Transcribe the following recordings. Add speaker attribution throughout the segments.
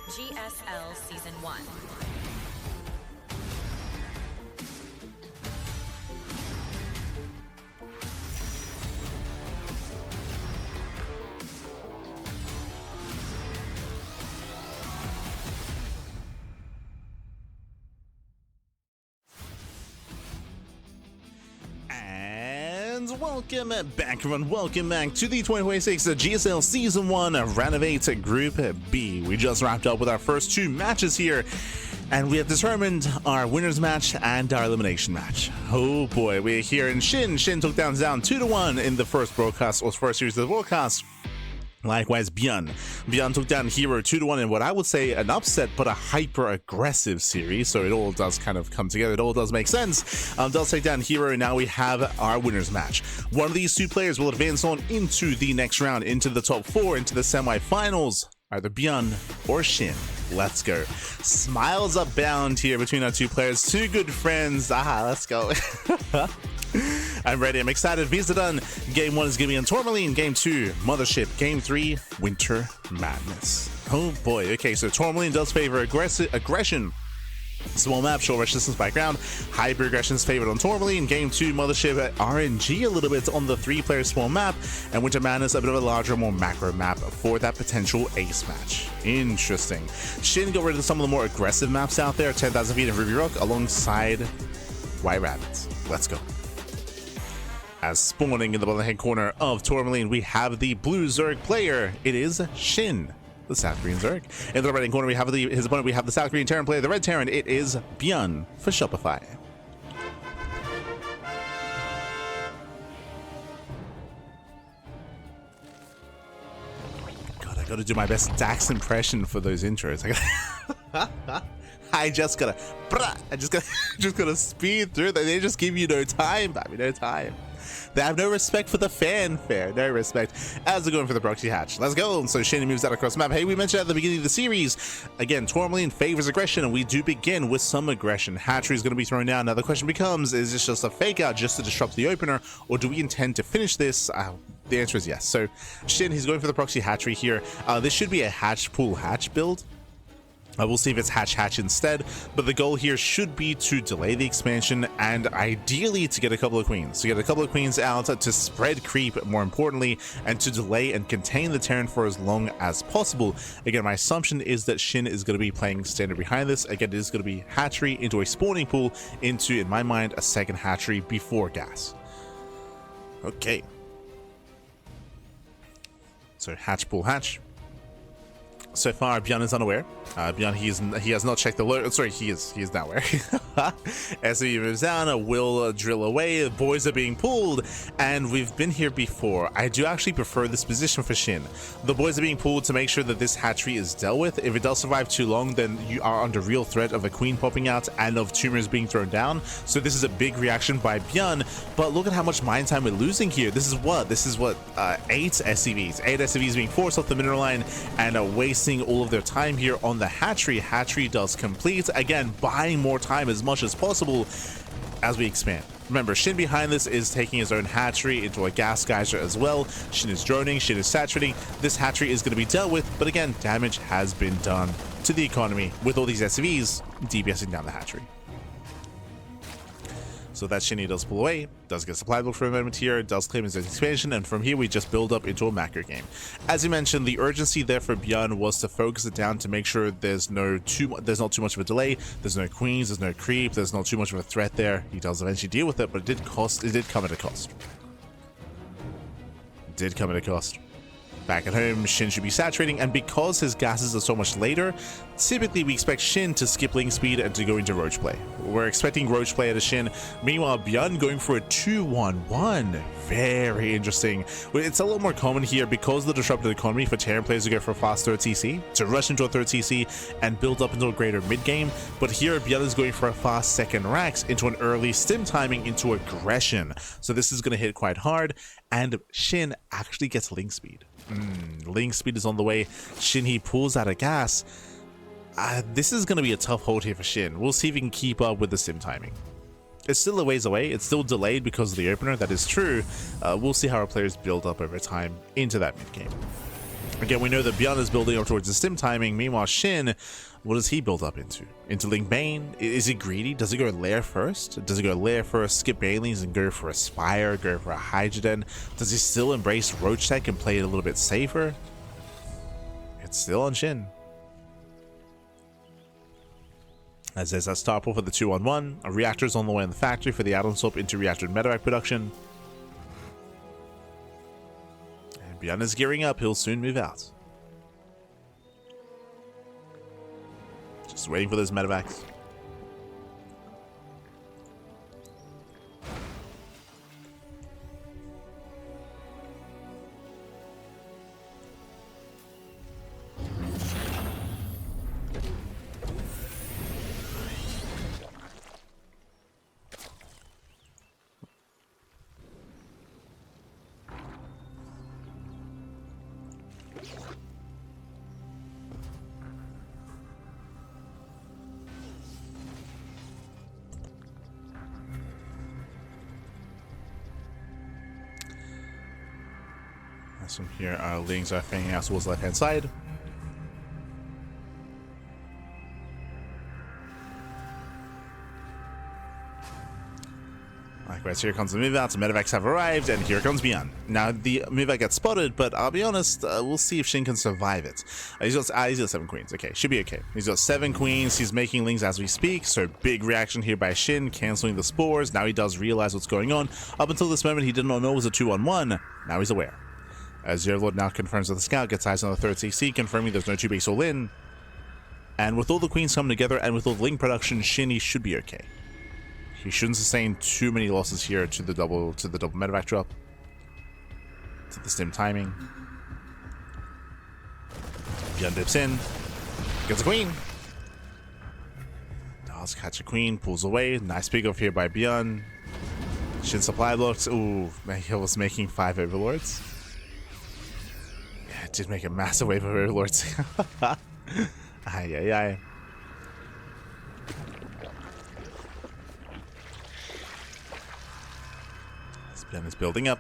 Speaker 1: GSL Season 1.
Speaker 2: And welcome back, everyone. Welcome back to the 2026 GSL Season 1 Round of 8 Group B. We just wrapped up with our first two matches here, and we have determined our winners match and our elimination match. Oh boy, we're here in SHIN. SHIN took down 2-1 in the first broadcast, or first series of the broadcast. Likewise, ByuN took down Hero 2-1 in what I would say an upset, but a hyper-aggressive series. So it all does kind of come together. It all does make sense. Does take down Hero, and now we have our winners match. One of these two players will advance on into the next round, into the top 4, into the semi-finals. Either ByuN or SHIN. Let's go. Smiles abound here between our two players. Two good friends. Let's go. I'm ready. I'm excited. Visa done. Game 1 is going to be on Tourmaline. Game 2, Mothership. Game 3, Winter Madness. Oh boy. Okay, so Tourmaline does favor aggression. Small map, short resistance background. Hyper aggression is favored on Tourmaline. Game 2, Mothership. RNG a little bit on the 3-player small map. And Winter Madness a bit of a larger, more macro map for that potential ace match. Interesting. SHIN got rid of some of the more aggressive maps out there. 10,000 feet of Ruby Rock alongside White Rabbits. Let's go. As spawning in the bottom hand corner of Tourmaline, we have the blue Zerg player. It is SHIN, the South Korean Zerg. In the right hand corner, we have his opponent. We have the South Korean Terran player, the red Terran. It is ByuN for Shopify. God, I gotta do my best Dax impression for those intros. I just gotta speed through them. They just give you no time, baby, no time. They have no respect for the fanfare, no respect. As they're going for the proxy hatch, let's go. So SHIN moves out across the map. Hey, we mentioned at the beginning of the series, again, Tourmaline favors aggression, and we do begin with some aggression. Hatchery is going to be thrown down. Now the question becomes, is this just a fake out just to disrupt the opener, or do we intend to finish this? The answer is yes. So SHIN, he's going for the proxy hatchery here. This should be a hatch pool hatch build. We'll see if it's hatch instead, but the goal here should be to delay the expansion and ideally to get a couple of queens. To get a couple of queens out, to spread creep more importantly, and to delay and contain the Terran for as long as possible. Again, my assumption is that SHIN is going to be playing standard behind this. Again, it is going to be hatchery into a spawning pool into, in my mind, a second hatchery before gas. Okay. So hatch pool hatch. So far, ByuN is unaware. ByuN, he has not checked the load. Sorry, he is now aware. As he moves down, will drill away. The boys are being pulled, and we've been here before. I do actually prefer this position for SHIN. The boys are being pulled to make sure that this hatchery is dealt with. If it does survive too long, then you are under real threat of a queen popping out and of tumors being thrown down. So this is a big reaction by ByuN. But look at how much mine time we're losing here. This is what 8 SCVs. 8 SCVs being forced off the mineral line and wasting all of their time here on the hatchery. Hatchery does complete, again buying more time as much as possible as we expand. Remember, SHIN behind this is taking his own hatchery into a gas geyser as well. SHIN is droning, SHIN is saturating. This hatchery is going to be dealt with, but again, damage has been done to the economy with all these SCVs DPSing down the hatchery. So that SHIN does pull away, does get supply block for a moment here, does claim his expansion, and from here we just build up into a macro game. As you mentioned, the urgency there for ByuN was to focus it down to make sure there's not too much of a delay, there's no queens, there's no creep, there's not too much of a threat there. He does eventually deal with it, but it did come at a cost. It did come at a cost. Back at home, SHIN should be saturating, and because his gases are so much later, typically we expect SHIN to skip link speed and to go into roach play. We're expecting roach play at a SHIN. Meanwhile, ByuN going for a 2-1-1. Very interesting. It's a little more common here because of the disrupted economy for Terran players to go for a fast third TC, to rush into a third TC and build up into a greater mid game. But here, ByuN is going for a fast second Rax into an early stim timing into aggression. So this is going to hit quite hard, and SHIN actually gets link speed. Link speed is on the way. SHIN, he pulls out of gas. This is going to be a tough hold here for SHIN. We'll see if he can keep up with the sim timing. It's still a ways away. It's still delayed because of the opener. That is true. We'll see how our players build up over time into that mid game. Again, we know that ByuN is building up towards the stim timing. Meanwhile, SHIN, what does he build up into? Into Link Bane? Is he greedy? Does he go Lair first? Does he go Lair first, skip Banelings, and go for a Spire, go for a Hydrogen? Does he still embrace Roach Tech and play it a little bit safer? It's still on SHIN. As there's that start pull for the 2-on-1. A reactor's on the way in the factory for the add-on swap into reactor and medevac production. And ByuN is gearing up. He'll soon move out. Just waiting for those medevacs. From here, our Lings are fanging out towards the left-hand side. Likewise, here comes the move out. The medevacs have arrived, and here comes ByuN. Now, the move out gets spotted, but I'll be honest, we'll see if SHIN can survive it. He's got 7 queens. Okay, should be okay. He's got 7 queens. He's making Lings as we speak, so big reaction here by SHIN, canceling the spores. Now he does realize what's going on. Up until this moment, he did not know it was a 2-on-1. Now he's aware. As Zerlord now confirms with the scout, gets eyes on the 3rd CC, confirming there's no 2 base all in. And with all the queens coming together and with all the Link production, SHIN should be okay. He shouldn't sustain too many losses here to the double medevac drop. To the stim timing. ByuN dips in. Gets a queen. Does catch a queen, pulls away. Nice pick off here by ByuN. SHIN supply blocks. Ooh, he was making 5 overlords. It did make a massive wave of overlords. Ay, ay, ay. ByuN is building up.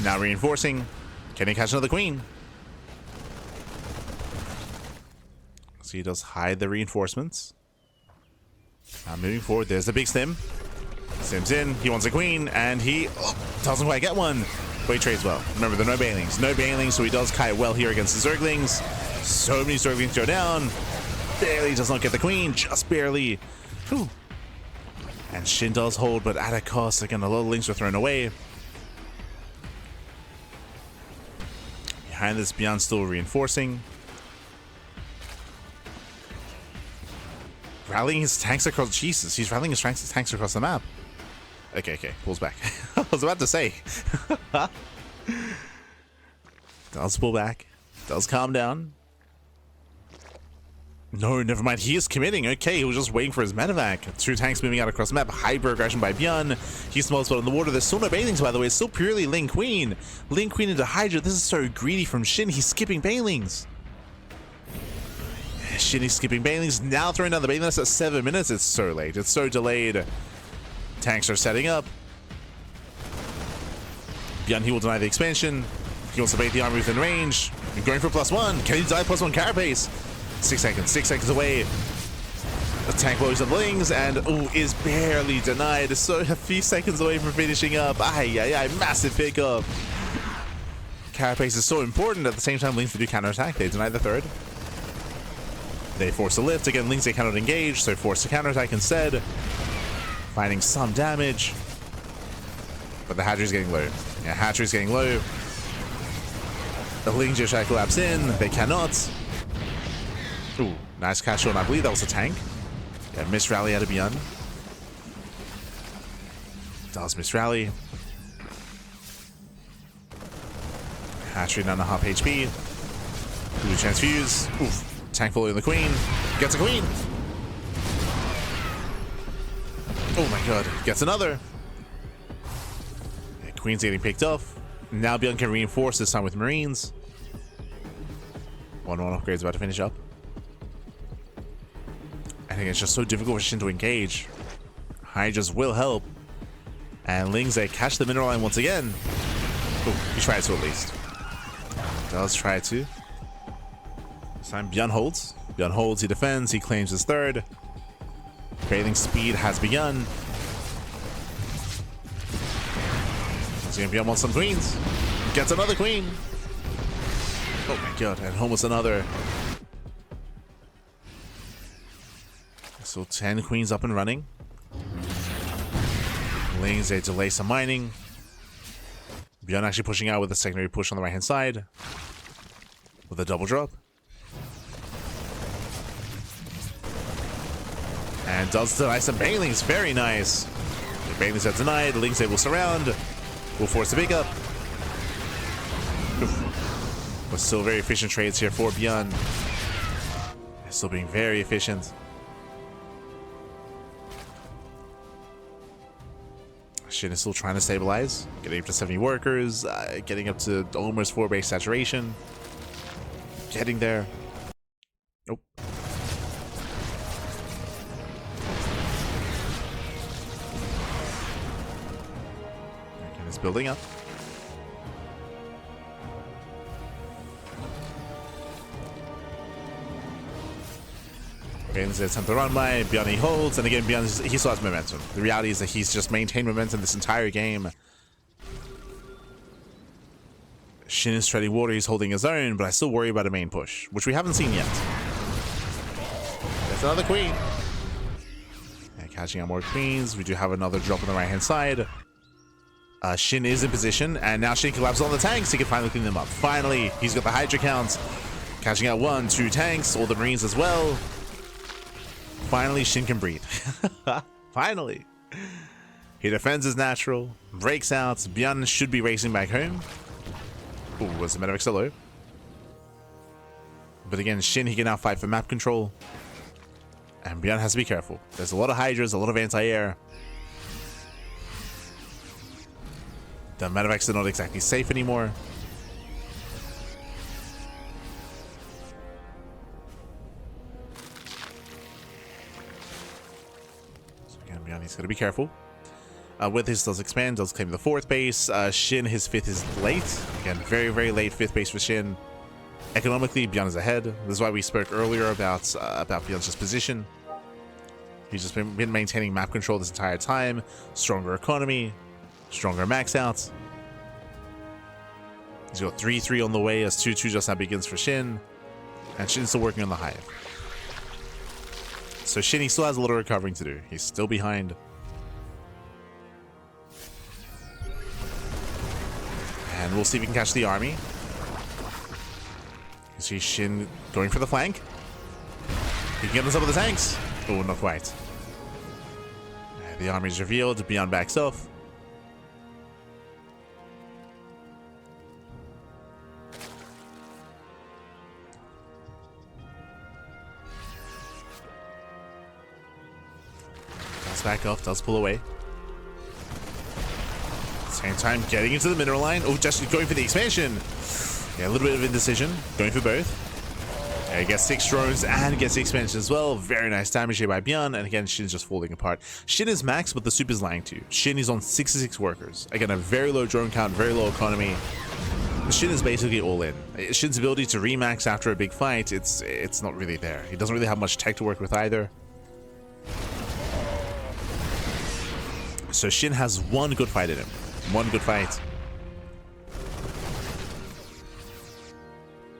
Speaker 2: Now reinforcing. Can he catch another queen? So he does hide the reinforcements. Now moving forward, there's the big stim. Stims in. He wants a queen, and he doesn't quite get one. But he trades well. Remember, there are no banelings. No banelings, so he does kite well here against the Zerglings. So many Zerglings go down. Barely does not get the queen. Just barely. Whew. And SHIN does hold, but at a cost. Again, a lot of Lings were thrown away. Behind this, ByuN still reinforcing. Rallying his tanks across... Jesus, he's rallying his tanks across the map. Okay, pulls back. I was about to say. Does pull back. Does calm down. No, never mind. He is committing. Okay, he was just waiting for his medevac. 2 tanks moving out across the map. Hyper aggression by ByuN. He smells spot in the water. There's still no banelings, by the way. It's still purely Link Queen. Link Queen into Hydra. This is so greedy from SHIN. He's skipping banelings. SHIN is skipping banelings. Now throwing down the banelings at 7 minutes. It's so late. It's so delayed. Tanks are setting up. ByuN, he will deny the expansion. He wants to bait the army within range. And going for +1. Can he die +1 carapace? 6 seconds. 6 seconds away. The tank blows up Lings and is barely denied. So a few seconds away from finishing up. Massive pickup. Carapace is so important. At the same time, Lings to do counterattack. They deny the 3rd. They force a lift. Again, Lings they cannot engage, so force a counterattack instead. Finding some damage. But the Hatchery's getting low. Yeah, Hatchery's getting low. The Ling Geoshack collapse in. They cannot. Ooh, nice catch on. I believe that was a tank. Yeah, miss rally out of ByuN. Does miss rally. Hatchery 9.5 HP. Blue transfuse. Oof. Tank following the queen. Gets a queen. Oh my god. Gets another. Yeah, queen's getting picked off. Now ByuN can reinforce, this time with Marines. 1-1 upgrade's about to finish up. I think it's just so difficult for SHIN to engage. Hydras will help. And Lings, they catch the mineral line once again. Oh, he tries to at least. Does try to. This time ByuN holds. ByuN holds, he defends, he claims his third. Bathing speed has begun. He's gonna ByuN wants some queens. Gets another queen. Oh my god, and almost another. So 10 queens up and running. Lings, they delay some mining. ByuN actually pushing out with a secondary push on the right hand side. With a double drop. And does deny some Banelings, very nice. The Banelings are denied, Lings able to surround. Will force the pick up. But still very efficient trades here for ByuN. Still being very efficient. SHIN is still trying to stabilize. Getting up to 70 workers. Getting up to almost 4 base saturation. Getting there. Nope. Okay, it's building up. Bane's attempt to run by, ByuN he holds, and again ByuN he still has momentum. The reality is that he's just maintained momentum this entire game. SHIN is treading water, he's holding his own, but I still worry about a main push, which we haven't seen yet. There's another queen. Yeah, catching out more queens. We do have another drop on the right hand side. SHIN is in position, and now SHIN collapses on the tanks. He can finally clean them up. Finally, he's got the Hydra count. Catching out 1, 2 tanks, all the Marines as well. Finally, SHIN can breathe. Finally. He defends his natural, breaks out. ByuN should be racing back home. Ooh, was the Medivac still low? But again, SHIN, he can now fight for map control. And ByuN has to be careful. There's a lot of Hydras, a lot of anti-air. The Medivacs are not exactly safe anymore. He's got to be careful. With his does expand, does claim the 4th base. SHIN, his 5th is late. Again, very, very late 5th base for SHIN. Economically, ByuN is ahead. This is why we spoke earlier about ByuN's just position. He's just been maintaining map control this entire time. Stronger economy, stronger max outs. He's got 3-3 on the way as 2-2 just now begins for SHIN. And SHIN's still working on the hive. So SHIN, he still has a little recovering to do. He's still behind. And we'll see if we can catch the army. You see SHIN going for the flank. He can get on top of the tanks. Oh, not quite. The army is revealed. ByuN backs off. Back off, does pull away. Same time getting into the mineral line. Oh, just going for the expansion. Yeah, a little bit of indecision. Going for both. Yeah, he gets 6 drones and gets the expansion as well. Very nice damage here by ByuN. And again, SHIN's just falling apart. SHIN is max, but the soup is lying to you. SHIN is on 66 workers. Again, a very low drone count, very low economy. SHIN is basically all in. SHIN's ability to remax after a big fight, it's not really there. He doesn't really have much tech to work with either. So SHIN has 1 good fight in him. 1 good fight.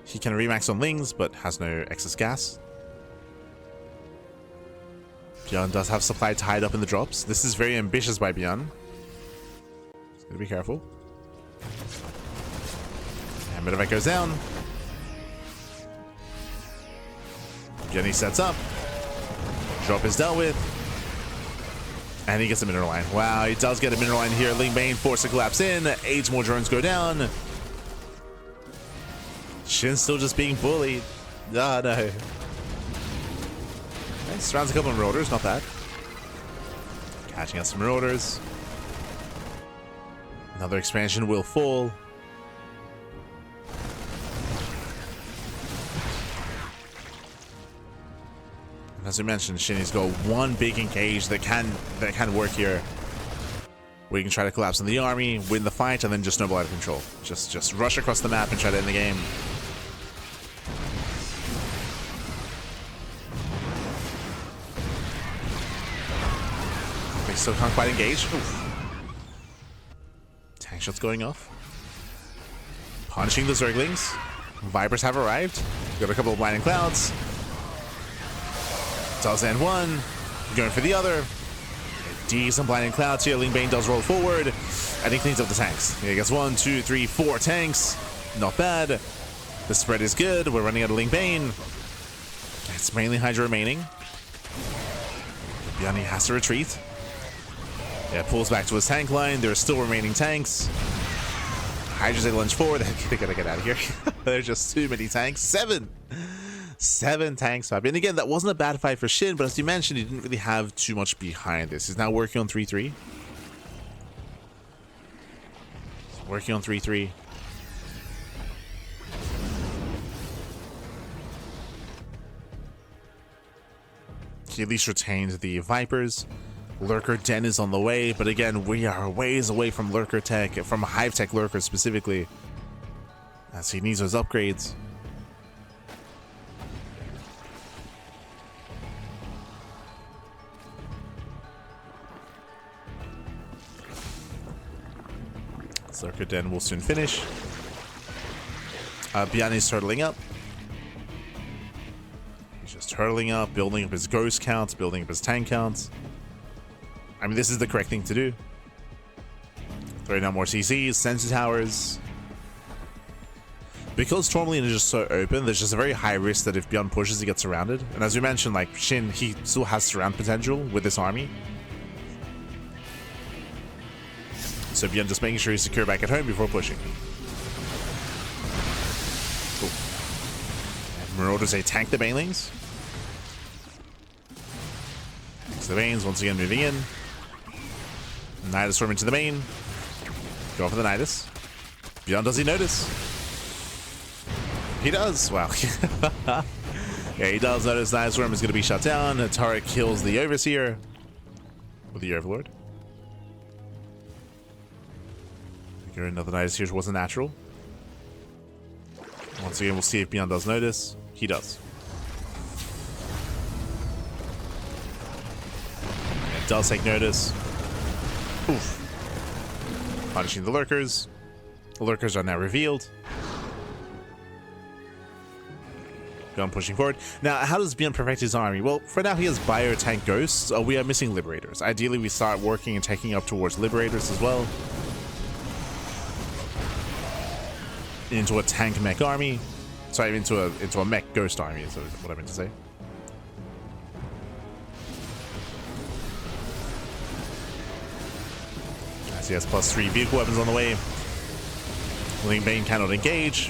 Speaker 2: He can remax on Lings, but has no excess gas. ByuN does have supply tied up in the drops. This is very ambitious by ByuN. He's gotta be careful. And Medivac goes down. ByuN sets up. Drop is dealt with. And he gets a mineral line. Wow, he does get a mineral line here. Ling Bane forced to collapse in. 8 more drones go down. SHIN's still just being bullied. Oh, no. Okay, surrounds a couple of marauders, not bad. Catching out some marauders. Another expansion will fall. As we mentioned, SHIN's got 1 big engage that can work here. We can try to collapse on the army, win the fight, and then just snowball out of control. Just rush across the map and try to end the game. They still can't quite engage. Oof. Tank shots going off. Punishing the Zerglings. Vipers have arrived. Got a couple of blinding clouds. Does end one. Going for the other. Decent blinding clouds here. Ling Bane does roll forward. And he cleans up the tanks. He gets 1, 2, 3, 4 tanks. Not bad. The spread is good. We're running out of Ling Bane. It's mainly Hydra remaining. ByuN has to retreat. Yeah, pulls back to his tank line. There are still remaining tanks. Hydra's able to lunge forward. They gotta get out of here. There's just too many tanks. 7 tanks. And again, that wasn't a bad fight for SHIN, but as you mentioned, he didn't really have too much behind this. He's now working on 3-3. Working on 3-3. He at least retained the Vipers. Lurker Den is on the way, but again, we are ways away from Lurker Tech, from Hive Tech Lurker specifically, as he needs those upgrades. Lurker Den will soon finish. ByuN is turtling up. He's just turtling up, building up his ghost counts, building up his tank counts. I mean, this is the correct thing to do. Throwing out more CCs, sensor towers. Because Tourmaline is just so open, there's just a very high risk that if ByuN pushes, he gets surrounded. And as we mentioned, like SHIN, he still has surround potential with this army. So ByuN just making sure he's secure back at home before pushing. Cool. And Marauders, they tank the Banelings. The Banes once again moving in. Nidus storm into the main. Go for the Nidus. ByuN, does he notice? He does. Wow. Yeah, he does notice Nidus storm is going to be shut down. A turret kills the Overseer. Or the Overlord. Another Nidus here wasn't natural. Once again, we'll see if ByuN does notice. He does. Does take notice. Oof. Punishing the Lurkers. The Lurkers are now revealed. ByuN pushing forward. Now, how does ByuN perfect his army? Well, for now he has Bio Tank Ghosts. We are missing Liberators. Ideally, we start working and taking up towards Liberators as well. Into a tank mech army. Sorry, into a mech ghost army is what I meant to say. He has +3 vehicle weapons on the way. Ling Bane cannot engage.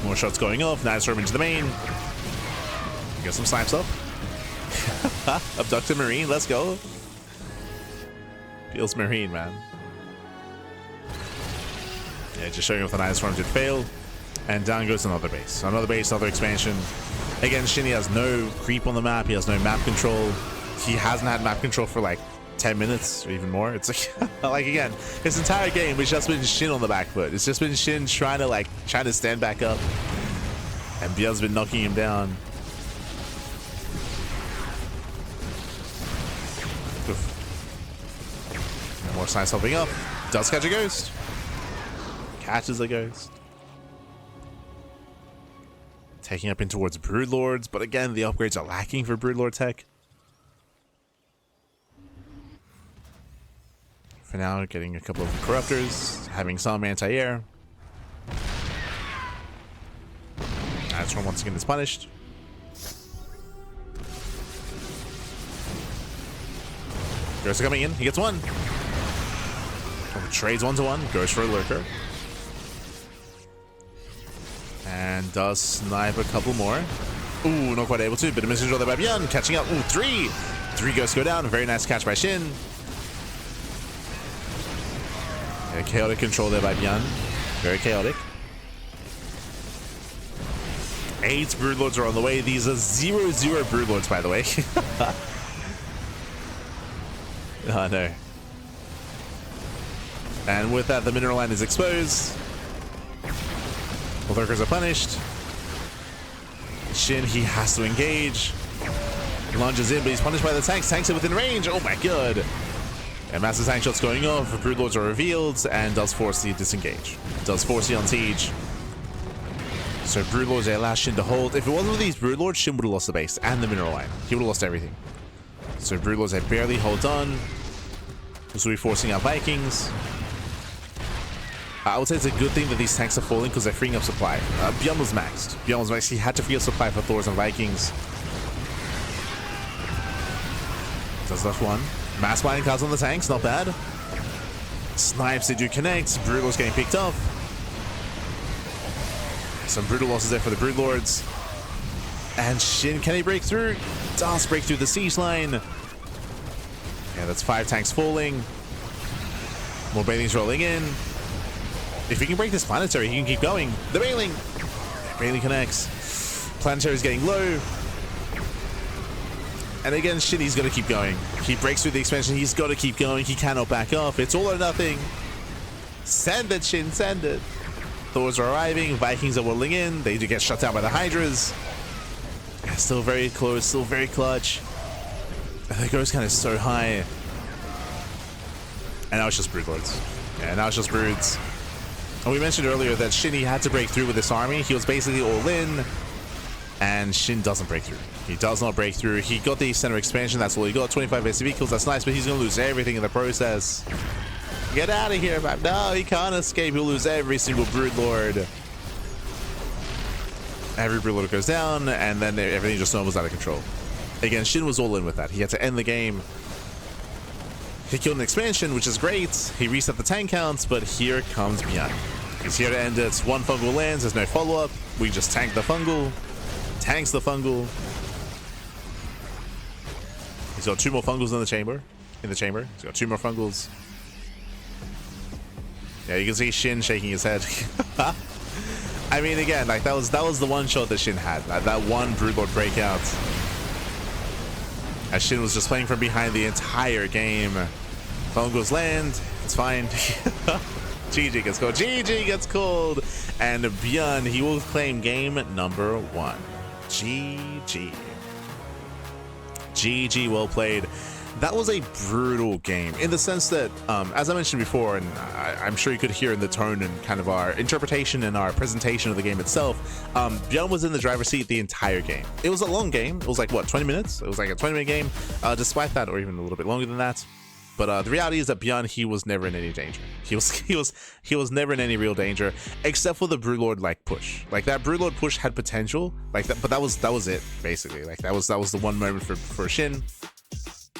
Speaker 2: More shots going off. Nice storm into the main. Get some snipes up. Abducted Marine, let's go. Feels Marine, man. Yeah, just showing off the Nice storm did fail. And down goes another base. Another base, another expansion. Again, SHIN has no creep on the map. He has no map control. He hasn't had map control for like 10 minutes or even more. It's like, like again, his entire game has just been SHIN on the back foot. It's just been SHIN trying to stand back up, and ByuN's been knocking him down. Oof. And more signs helping up. Does catch a ghost. Catches a ghost. Taking up in towards Broodlords, but again, the upgrades are lacking for Broodlord tech. For now, getting a couple of Corruptors, having some anti-air. That's one once again is punished. Ghosts are coming in. He gets one. Trades 1-to-1. Goes for a Lurker. And does snipe a couple more. Ooh, not quite able to. Bit of miscontrol there by ByuN. Catching up. Ooh, 3. 3 ghosts go down. Very nice catch by SHIN. Yeah, chaotic control there by ByuN. Very chaotic. 8 Broodlords are on the way. These are 0-0 Broodlords, by the way. Oh, no. And with that, the mineral line is exposed. Both workers are punished. SHIN, he has to engage. He launches in, but he's punished by the tanks. Tanks are within range. Oh my god. And massive tank shots going off. Broodlords are revealed and does force the disengage. Does force the on siege. So Broodlords, they allow SHIN to hold. If it wasn't for these Broodlords, SHIN would have lost the base and the mineral line. He would have lost everything. So Broodlords, they barely hold on. This will be forcing out Vikings. I would say it's a good thing that these tanks are falling because they're freeing up supply. ByuN was maxed. ByuN was maxed. He had to free up supply for Thors and Vikings. Does left one. Mass mining cards on the tanks, not bad. Snipes, they do connect. Broodlords getting picked off. Some brutal losses there for the Broodlords. And SHIN, can he break through? Does break through the siege line. Yeah, that's 5 tanks falling. More Bailings rolling in. If he can break this planetary, he can keep going. The Bailing! Bailing connects. Planetary's getting low. And again, SHIN, he's got to keep going. He breaks through the expansion. He's got to keep going. He cannot back off. It's all or nothing. Send it, SHIN. Send it. Thors are arriving. Vikings are whirling in. They do get shut down by the Hydras. Still very close. Still very clutch. The ghost count is so high. And now it's just Broodlords. Yeah, now it's just Broods. And we mentioned earlier that SHIN, he had to break through with this army. He was basically all in. And SHIN doesn't break through. He does not break through. He got the center expansion. That's all he got. 25 SCV kills. That's nice, but he's going to lose everything in the process. Get out of here, man. No, he can't escape. He'll lose every single Broodlord. Every Broodlord goes down, and then everything just snowballs out of control. Again, SHIN was all in with that. He had to end the game. He killed an expansion, which is great. He reset the tank counts, but here comes ByuN. He's here to end it. One fungal lands. There's no follow-up. We just tank the fungal. Tanks the fungal. He's got 2 more fungals in the chamber. He's got 2 more fungals. Yeah, you can see SHIN shaking his head. I mean, again, like that was the one shot that SHIN had. That one Broodlord breakout. As SHIN was just playing from behind the entire game. Fungals land. It's fine. GG gets called. GG gets called. And ByuN, he will claim game number 1. GG. GG, well played. That was a brutal game in the sense that, as I mentioned before, and I'm sure you could hear in the tone and kind of our interpretation and our presentation of the game itself, ByuN was in the driver's seat the entire game. It was a long game. It was like, what, 20 minutes? It was like a 20-minute game, despite that, or even a little bit longer than that. But the reality is that ByuN, he was never in any danger. He was never in any real danger, except for the Broodlord like push. Like that Broodlord push had potential, like that, but that was it basically. Like that was the one moment for SHIN.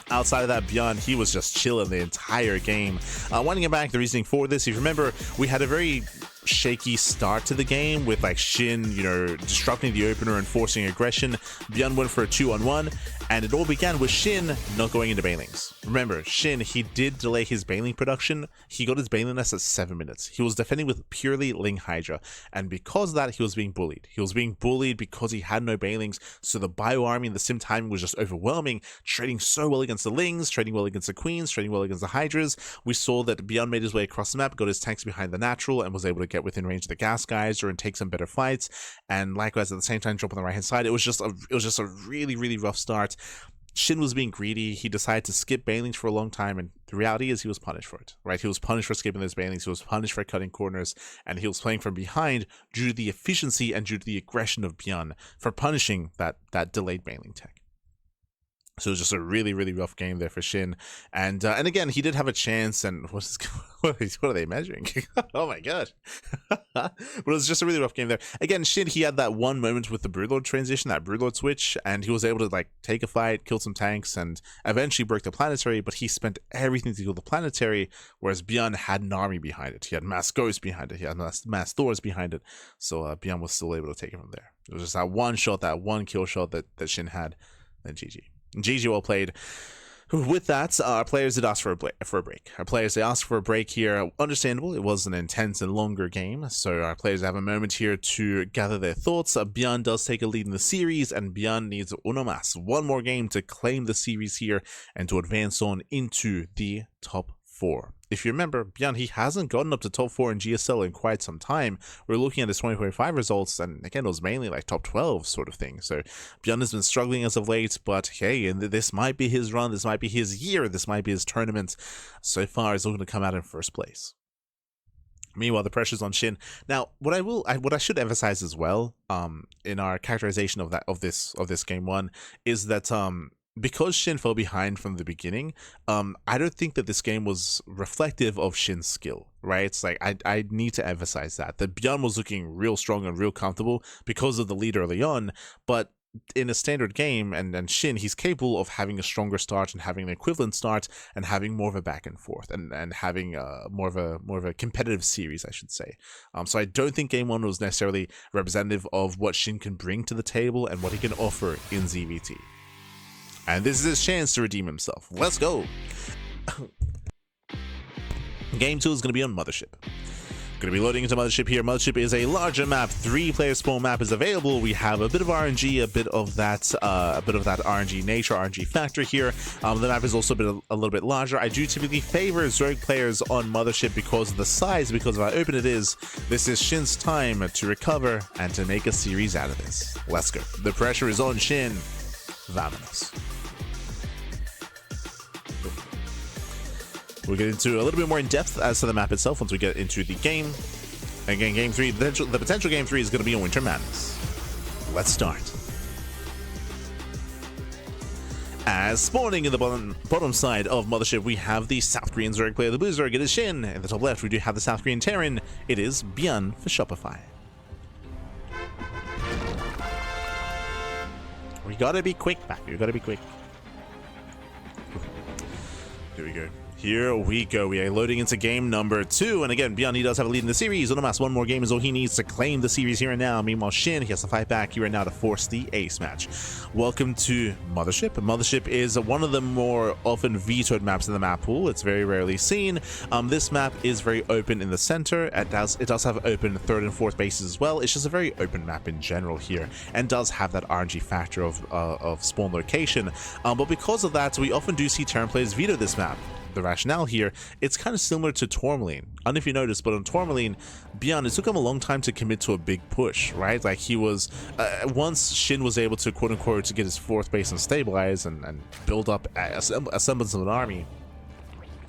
Speaker 2: Outside of that, ByuN, he was just chilling the entire game. Winding it back, the reasoning for this, if you remember, we had a very shaky start to the game with like SHIN, you know, disrupting the opener and forcing aggression. ByuN went for a 2-on-1, and it all began with SHIN not going into Bailings. Remember, SHIN, he did delay his Bailing production. He got his Bailing nest at 7 minutes. He was defending with purely Ling Hydra, and because of that, he was being bullied. He was being bullied because he had no Bailings, so the Bio army and the sim timing was just overwhelming, trading so well against the Lings, trading well against the Queens, trading well against the Hydras. We saw that ByuN made his way across the map, got his tanks behind the natural, and was able to get within range of the gas guys and take some better fights, and likewise at the same time drop on the right hand side. It was just a really rough start. SHIN was being greedy. He decided to skip Bailings for a long time, and the reality is he was punished for it, right? He was punished for skipping those Bailings. He was punished for cutting corners, and he was playing from behind due to the efficiency and due to the aggression of ByuN for punishing that delayed Bailing tech. So it was just a really rough game there for SHIN, and again, he did have a chance. And what are they measuring? Oh my god! But it was just a really rough game there. Again, SHIN, he had that one moment with the Broodlord transition, that Broodlord switch, and he was able to like take a fight, kill some tanks, and eventually break the planetary. But he spent everything to kill the planetary, whereas ByuN had an army behind it. He had mass ghosts behind it. He had mass Thors behind it. So ByuN was still able to take it from there. It was just that one shot, that one kill shot that SHIN had. Then GG. GG, well played. With that, our players did ask for a break. Our players, they asked for a break here. Understandable, it was an intense and longer game, so our players have a moment here to gather their thoughts. ByuN does take a lead in the series, and ByuN needs uno más, one more game to claim the series here and to advance on into the top 4. 4. If you remember, ByuN, he hasn't gotten up to top 4 in GSL in quite some time. We're looking at his 2025 results, and again, it was mainly like top 12 sort of thing. So ByuN has been struggling as of late, but hey, and this might be his run, this might be his year, this might be his tournament. So far, he's looking to come out in first place. Meanwhile, the pressure's on SHIN. Now, what I should emphasize as well, in our characterization of this game 1, is that because SHIN fell behind from the beginning, I don't think that this game was reflective of SHIN's skill, right? It's like, I need to emphasize that ByuN was looking real strong and real comfortable because of the lead early on, but in a standard game, and SHIN, he's capable of having a stronger start and having an equivalent start and having more of a back and forth and having more of a competitive series, I should say. So I don't think game 1 was necessarily representative of what SHIN can bring to the table and what he can offer in ZvT. And this is his chance to redeem himself. Let's go! Game 2 is going to be on Mothership. Going to be loading into Mothership here. Mothership is a larger map. 3-player spawn map is available. We have a bit of RNG, a bit of that RNG nature, RNG factor here. The map is also a little bit larger. I do typically favor Zerg players on Mothership because of the size, because of how open it is. This is SHIN's time to recover and to make a series out of this. Let's go. The pressure is on SHIN. Vamonos. We'll get into a little bit more in depth as to the map itself once we get into the game. Again, game 3, the potential game 3 is going to be on Winter Madness. Let's start. As spawning in the bottom side of Mothership, we have the South Korean Zerg player, the Blue Zerg. It is SHIN. In the top left, we do have the South Korean Terran. It is ByuN for Shopify. We gotta be quick back. We gotta be quick. Here we go. Here we go. We are loading into game number 2. And again, ByuN, he does have a lead in the series. Unamass, one more game is all he needs to claim the series here and now. Meanwhile, SHIN, he has to fight back here and now to force the ace match. Welcome to Mothership. Mothership is one of the more often vetoed maps in the map pool. It's very rarely seen. This map is very open in the center. It does have open 3rd and 4th bases as well. It's just a very open map in general here, and does have that RNG factor of spawn location. But because of that, we often do see Terran players veto this map. The rationale here, it's kind of similar to Tourmaline. I don't know if you noticed, but on Tourmaline, ByuN, it took him a long time to commit to a big push, right? Like he was, once SHIN was able to quote unquote to get his 4th base and stabilize and build up a semblance of an army,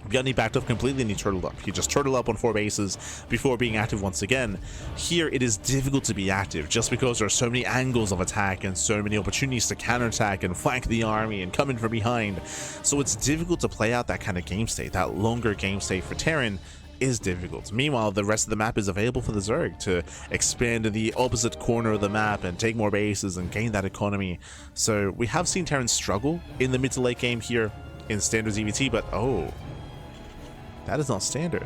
Speaker 2: ByuN, he backed off completely and he turtled up. He just turtled up on 4 bases before being active once again. Here, it is difficult to be active just because there are so many angles of attack and so many opportunities to counterattack and flank the army and come in from behind. So it's difficult to play out that kind of game state. That longer game state for Terran is difficult. Meanwhile, the rest of the map is available for the Zerg to expand to the opposite corner of the map and take more bases and gain that economy. So we have seen Terran struggle in the mid to late game here in standard ZvT, but oh, that is not standard.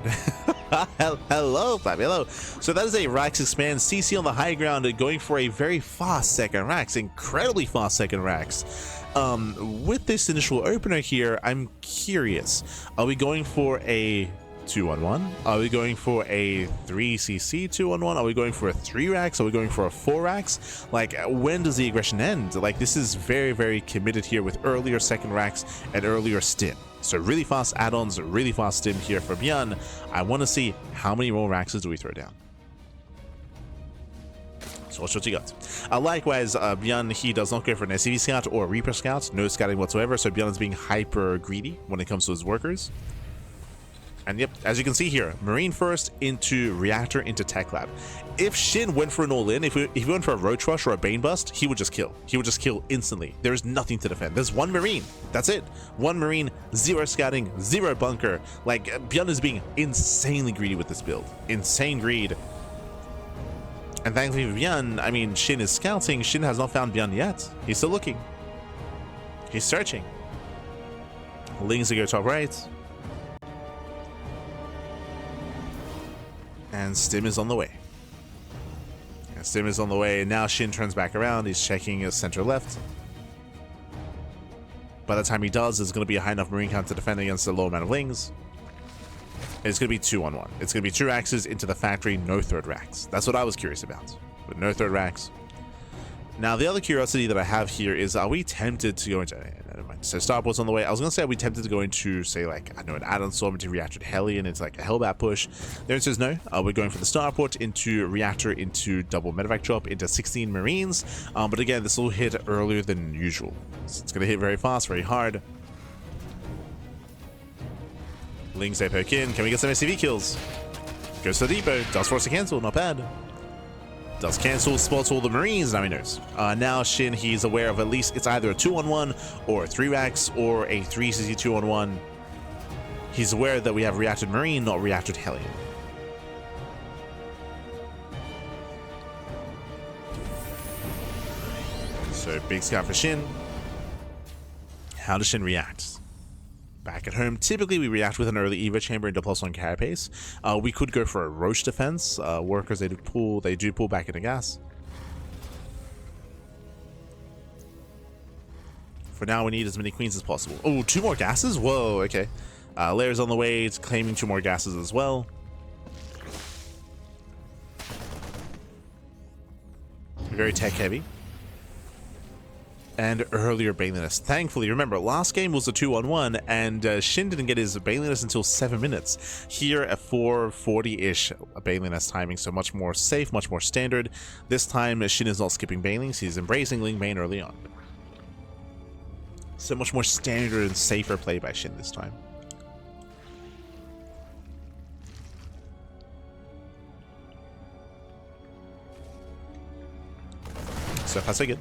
Speaker 2: Hello, Fabio. Hello. So that is a Rax expand. CC on the high ground, going for a very fast second Rax. Incredibly fast second Rax. With this initial opener here, I'm curious. Are we going for a 2-on-1? Are we going for a 3cc 2-on-1? Are we going for a 3 Rax? Are we going for a 4 Rax? Like, when does the aggression end? Like, this is very, very committed here with earlier second Rax and earlier stim. So really fast add-ons, really fast stim here for ByuN. I want to see how many more Raxes do we throw down. So what's what you got? Likewise, ByuN, he does not go for an SCV scout or a Reaper scout. No scouting whatsoever. So ByuN is being hyper greedy when it comes to his workers. And yep, as you can see here, Marine first into Reactor into Tech Lab. If SHIN went for an all-in, if he went for a Roach Rush or a Bane Bust, he would just kill. He would just kill instantly. There is nothing to defend. There's 1 Marine. That's it. 1 Marine, 0 scouting, 0 bunker. Like, ByuN is being insanely greedy with this build. Insane greed. And thankfully for ByuN, I mean, SHIN is scouting. SHIN has not found ByuN yet. He's still looking. He's searching. Lings to go top right. And Stim is on the way. And Stim is on the way, and now SHIN turns back around. He's checking his center left. By the time he does, there's going to be a high enough Marine count to defend against the low amount of Lings. And it's going to be 2-on-1. It's going to be 2 Raxes into the factory, no 3rd Rax. That's what I was curious about. But no 3rd Rax. Now, the other curiosity that I have here is, are we tempted to go into... Never mind. So Starport's on the way. I was going to say, are we tempted to go into, say, like, I don't know, an add-on storm into Reactor Hellion? It's like a Hellbat push. The answer is no. We're going for the Starport into Reactor, into double medevac drop, into 16 Marines. But again, this will hit earlier than usual. So it's going to hit very fast, very hard. Lings, they poke in. Can we get some SCV kills? Goes to the depot. Does force a cancel. Not bad. Does cancel, spots all the Marines, now he knows. Now Shin, he's aware of at least it's either a 2-on-1 or a 3-Rax or a 3CC 2-on-1. He's aware that we have reacted Marine, not reacted Hellion. So big scout for Shin. How does Shin react? Back at home, typically we react with an early Evo chamber into +1 carapace. We could go for a Roche defense. Workers, they do pull back into gas. For now, we need as many queens as possible. Oh, 2 more gases? Whoa, okay. Layers on the way, it's claiming 2 more gases as well. Very tech heavy. And earlier Baliness. Thankfully, remember, last game was a 2-on-1, and Shin didn't get his Baliness until 7 minutes. Here at 4:40-ish Baliness timing, so much more safe, much more standard. This time, Shin is not skipping Banelings, he's embracing Ling Bane early on. So much more standard and safer play by Shin this time. So far, so good.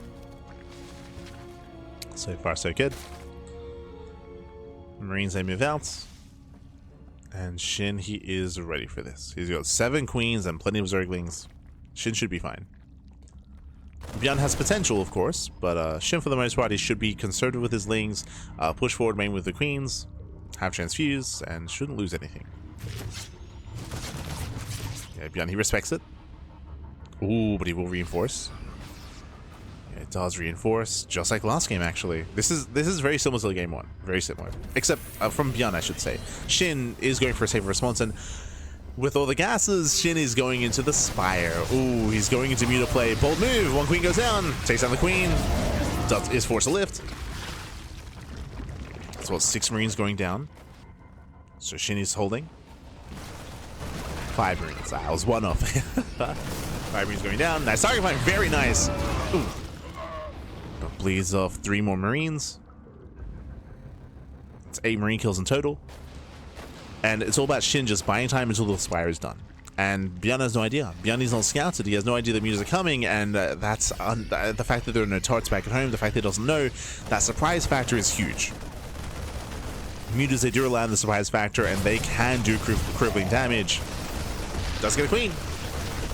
Speaker 2: So far, so good. Marines, they move out. And Shin, he is ready for this. He's got 7 queens and plenty of Zerglings. Shin should be fine. ByuN has potential, of course, but Shin, for the most part, he should be conservative with his Lings, push forward main with the queens, have transfuse, and shouldn't lose anything. Yeah, ByuN, he respects it. Ooh, but he will reinforce. It does reinforce, just like last game, actually. This is very similar to game 1. Very similar. Except from ByuN, I should say. Shin is going for a safer response, and with all the gases, Shin is going into the Spire. Ooh, he's going into Muta play. Bold move. 1 queen goes down. Takes down the queen. Is forced to lift. That's what, 6 Marines going down. So Shin is holding. 5 Marines. I was 1 off. 5 Marines going down. Nice target fight. Very nice. Ooh. Bleeds off 3 more Marines. It's 8 Marine kills in total. And it's all about Shin just buying time until the Spire is done. And ByuN has no idea. ByuN is not scouted. He has no idea the mutas are coming, and that's the fact that there are no turrets back at home, the fact that he doesn't know, that surprise factor is huge. Mutas, they do rely on the surprise factor, and they can do crippling damage. Does get a queen.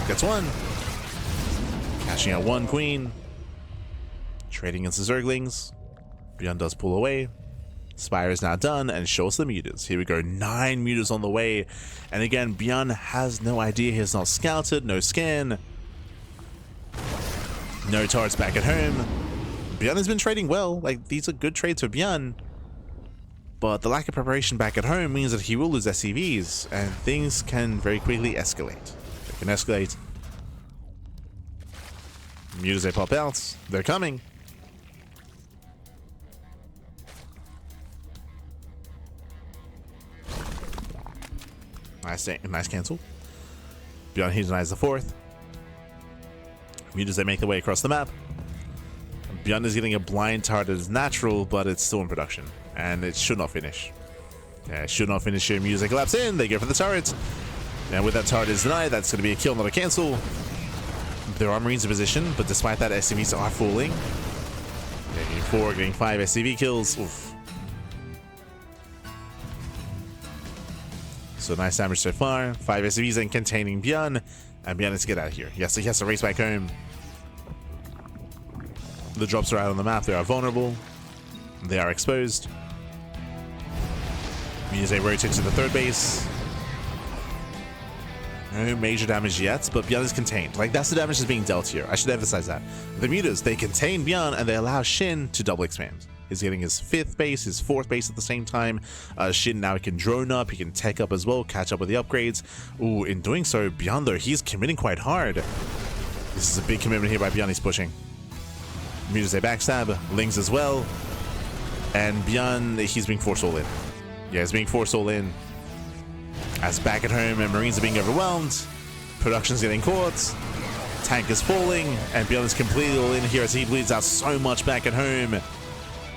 Speaker 2: Gets 1. Cashing out 1 queen. Trading against the Zerglings. ByuN does pull away. Spire is now done and shows the mutas. Here we go, 9 mutas on the way. And again, ByuN has no idea. He has not scouted, no scan. No turrets back at home. ByuN has been trading well. Like, these are good trades for ByuN. But the lack of preparation back at home means that he will lose SCVs. And things can very quickly escalate. They can escalate. Mutas, they pop out. They're coming. Nice cancel. ByuN, he denies the 4th. Mutas, they make their way across the map. ByuN is getting a blind turret that is natural, but it's still in production. And it should not finish. Yeah, it should not finish here. Mutas, they collapse in. They go for the turret. And with that turret is denied, that's going to be a kill, not a cancel. There are Marines in position, but despite that, SCVs are falling. Yeah, getting 4, getting 5 SCV kills. Oof. So nice damage so far. 5 SCVs and containing ByuN. And ByuN has to get out of here. Yes, he has to race back home. The drops are out on the map. They are vulnerable. They are exposed. Mutas rotate to the 3rd base. No major damage yet, but ByuN is contained. Like, that's the damage that's being dealt here. I should emphasize that. The mutas, they contain ByuN and they allow Shin to double expand. He's getting his 5th base, his 4th base at the same time. Shin now can drone up, he can tech up as well, catch up with the upgrades. Ooh, in doing so, ByuN though, he's committing quite hard. This is a big commitment here by ByuN, he's pushing. Muse backstab, Lings as well. And ByuN, he's being forced all in. Yeah, he's being forced all in. As back at home, and Marines are being overwhelmed. Production's getting caught. Tank is falling, and ByuN is completely all in here as he bleeds out so much back at home.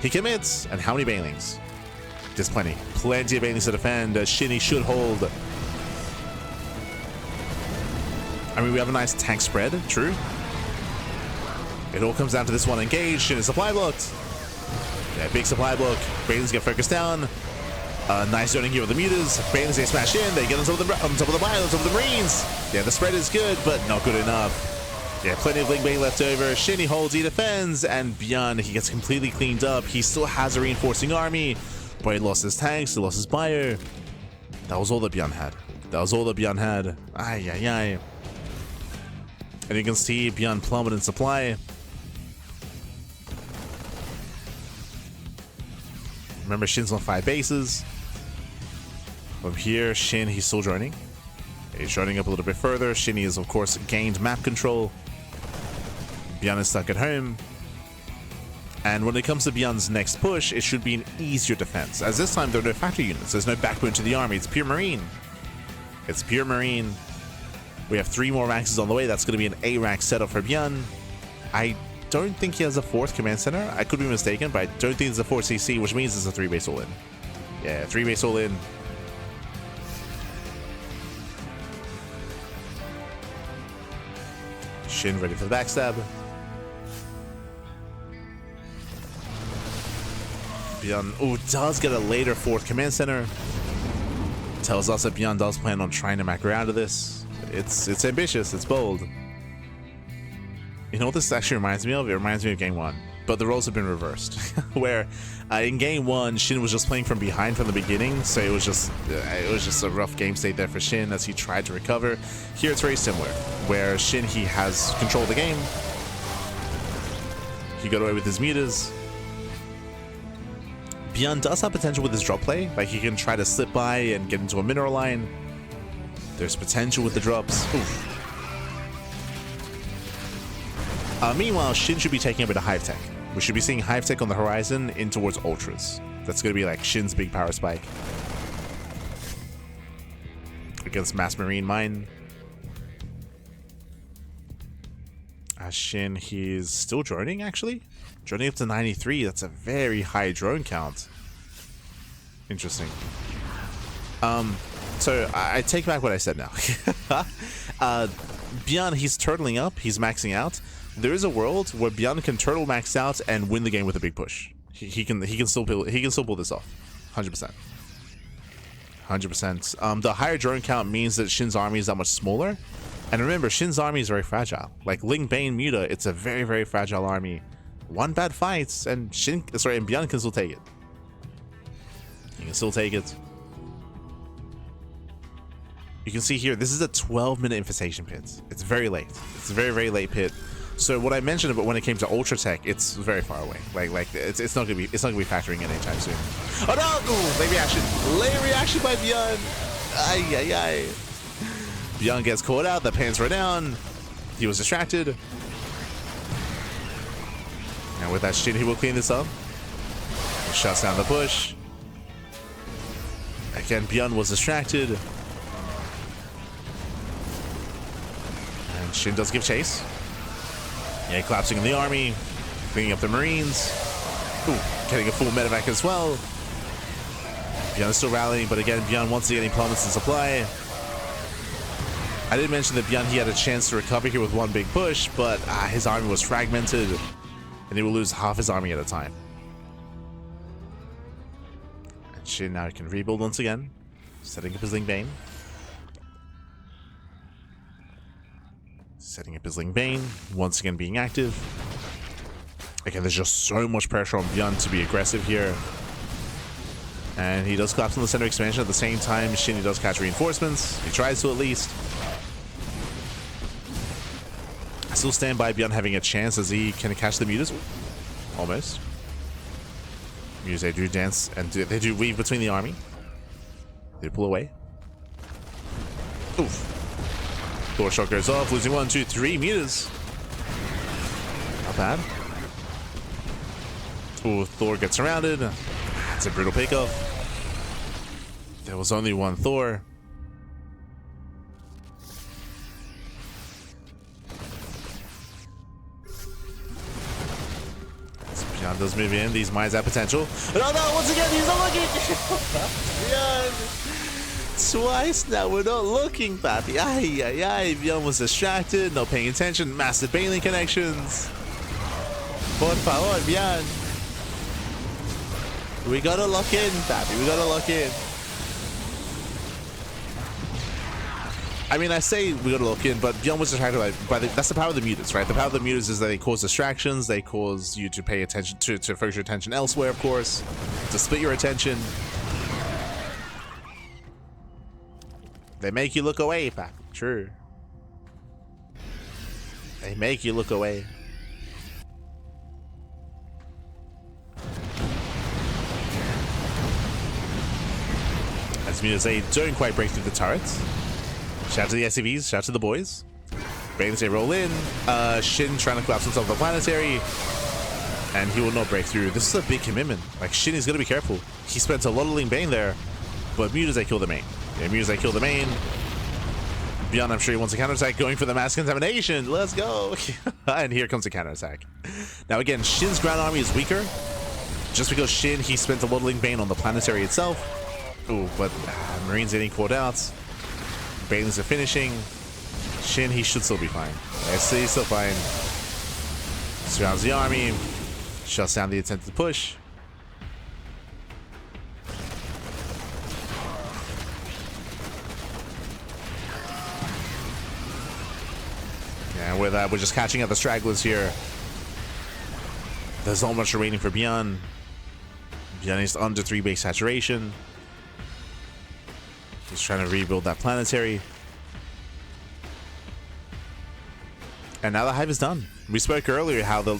Speaker 2: He commits, and how many banelings? There's plenty. Plenty of banelings to defend. SHIN should hold. I mean, we have a nice tank spread, true. It all comes down to this one engage. SHIN is supply blocked. Yeah, big supply block. Banelings get focused down. Nice zoning here with the mutas. Banelings, they smash in. They get on top of the ByuN, on top of the Marines. Yeah, the spread is good, but not good enough. Yeah, plenty of Ling Bane left over. SHIN holds, he defends, and ByuN, he gets completely cleaned up. He still has a reinforcing army, but he lost his tanks, he lost his bio. That was all that ByuN had. That was all that ByuN had. Ay, ay, ay. And you can see ByuN plummet in supply. Remember, SHIN's on 5 bases. From here, SHIN, he's still joining. He's joining up a little bit further. SHIN is, of course, gained map control. ByuN is stuck at home. And when it comes to ByuN's next push, it should be an easier defense. As this time, there are no factory units. There's no backbone to the army. It's pure Marine. It's pure Marine. We have 3 more racks on the way. That's going to be an A-rack setup for ByuN. I don't think he has a 4th command center. I could be mistaken, but I don't think it's a 4 CC, which means it's a 3-base all-in. Yeah, 3-base all-in. SHIN ready for the backstab. ByuN, does get a later 4th command center. Tells us that ByuN does plan on trying to macro out of this. It's ambitious, it's bold. You know what this actually reminds me of? It reminds me of game 1. But the roles have been reversed. Where in game 1, SHIN was just playing from behind from the beginning, so it was just a rough game state there for SHIN as he tried to recover. Here it's very similar, where SHIN, he has control of the game. He got away with his mutas. ByuN does have potential with his drop play, like he can try to slip by and get into a mineral line. There's potential with the drops. Oof. Meanwhile, SHIN should be taking a bit of Hive Tech. We should be seeing Hive Tech on the horizon in towards Ultras. That's going to be like SHIN's big power spike. Against Mass Marine Mine. SHIN, he's still droning actually? Droning up to 93, that's a very high drone count. Interesting. So I take back what I said now. ByuN, he's turtling up, he's maxing out. There is a world where ByuN can turtle max out and win the game with a big push. He can still pull this off. 100%. 100%. The higher drone count means that SHIN's army is that much smaller. And remember, SHIN's army is very fragile. Like Ling Bane Muta, it's a very, very fragile army. One bad fight and ByuN can still take it. He can still take it. You can see here, this is a 12-minute infestation pit. It's very late. It's a very, very late pit. So what I mentioned about when it came to Ultra Tech, it's very far away. Like it's not gonna be factoring in anytime soon. Oh no! Ooh, late reaction. Late reaction by ByuN. Ay ay ay. ByuN gets caught out. The pants were down. He was distracted. And with that SHIN, he will clean this up. He shuts down the push. Again, ByuN was distracted. And SHIN does give chase. Yeah, collapsing in the army, cleaning up the Marines. Ooh, getting a full medevac as well. ByuN is still rallying, but again, ByuN once again plummets in supply. I did mention that ByuN, he had a chance to recover here with one big push, but his army was fragmented, and he will lose half his army at a time. And SHIN now can rebuild once again, setting up his Ling Bane. Setting up his Ling Bane, once again being active. Again, there's just so much pressure on ByuN to be aggressive here. And he does collapse on the center expansion at the same time. SHIN, he does catch reinforcements. He tries to at least. I still stand by ByuN having a chance as he can catch the mutas. Almost. Mutas, they do dance and they do weave between the army. They pull away. Oof. Door shot goes off, losing 1, 2, 3 mutas. Not bad. Ooh, Thor gets surrounded. It's a brutal pickoff. There was only one Thor. ByuN does move in. These mines have potential. No, once again, he's not looking. ByuN. Twice now, we're not looking, papi. ByuN was distracted, not paying attention. Massive bailing connections. Por favor, ByuN. We gotta lock in, papi. We gotta lock in. I mean, I say we gotta look in, but ByuN was distracted by that's the power of the mutas, right? The power of the mutas is that they cause distractions, they cause you to pay attention to focus your attention elsewhere, of course, to split your attention. They make you look away, papi. True. They make you look away. As mutas, they don't quite break through the turrets. Shout out to the SCVs, shout out to the boys. Bailings, they roll in. SHIN trying to collapse himself on the planetary. And he will not break through. This is a big commitment. Like, SHIN is going to be careful. He spent a lot of Ling Bane there. But mutas, they kill the main. Yeah, mutas, they kill the main. ByuN, I'm sure he wants a counterattack, going for the mass contamination. Let's go. And here comes the counterattack. Now, again, SHIN's ground army is weaker. Just because SHIN, he spent a lot of Ling Bane on the planetary itself. Ooh, but Marines getting caught out. Bailings are finishing. SHIN, he should still be fine. He's still fine. Surrounds the army. Shuts down the attempted push. And with that, we're just catching up the stragglers here. There's not much remaining for ByuN. ByuN is under 3 base saturation. He's trying to rebuild that planetary. And now the hive is done. We spoke earlier how the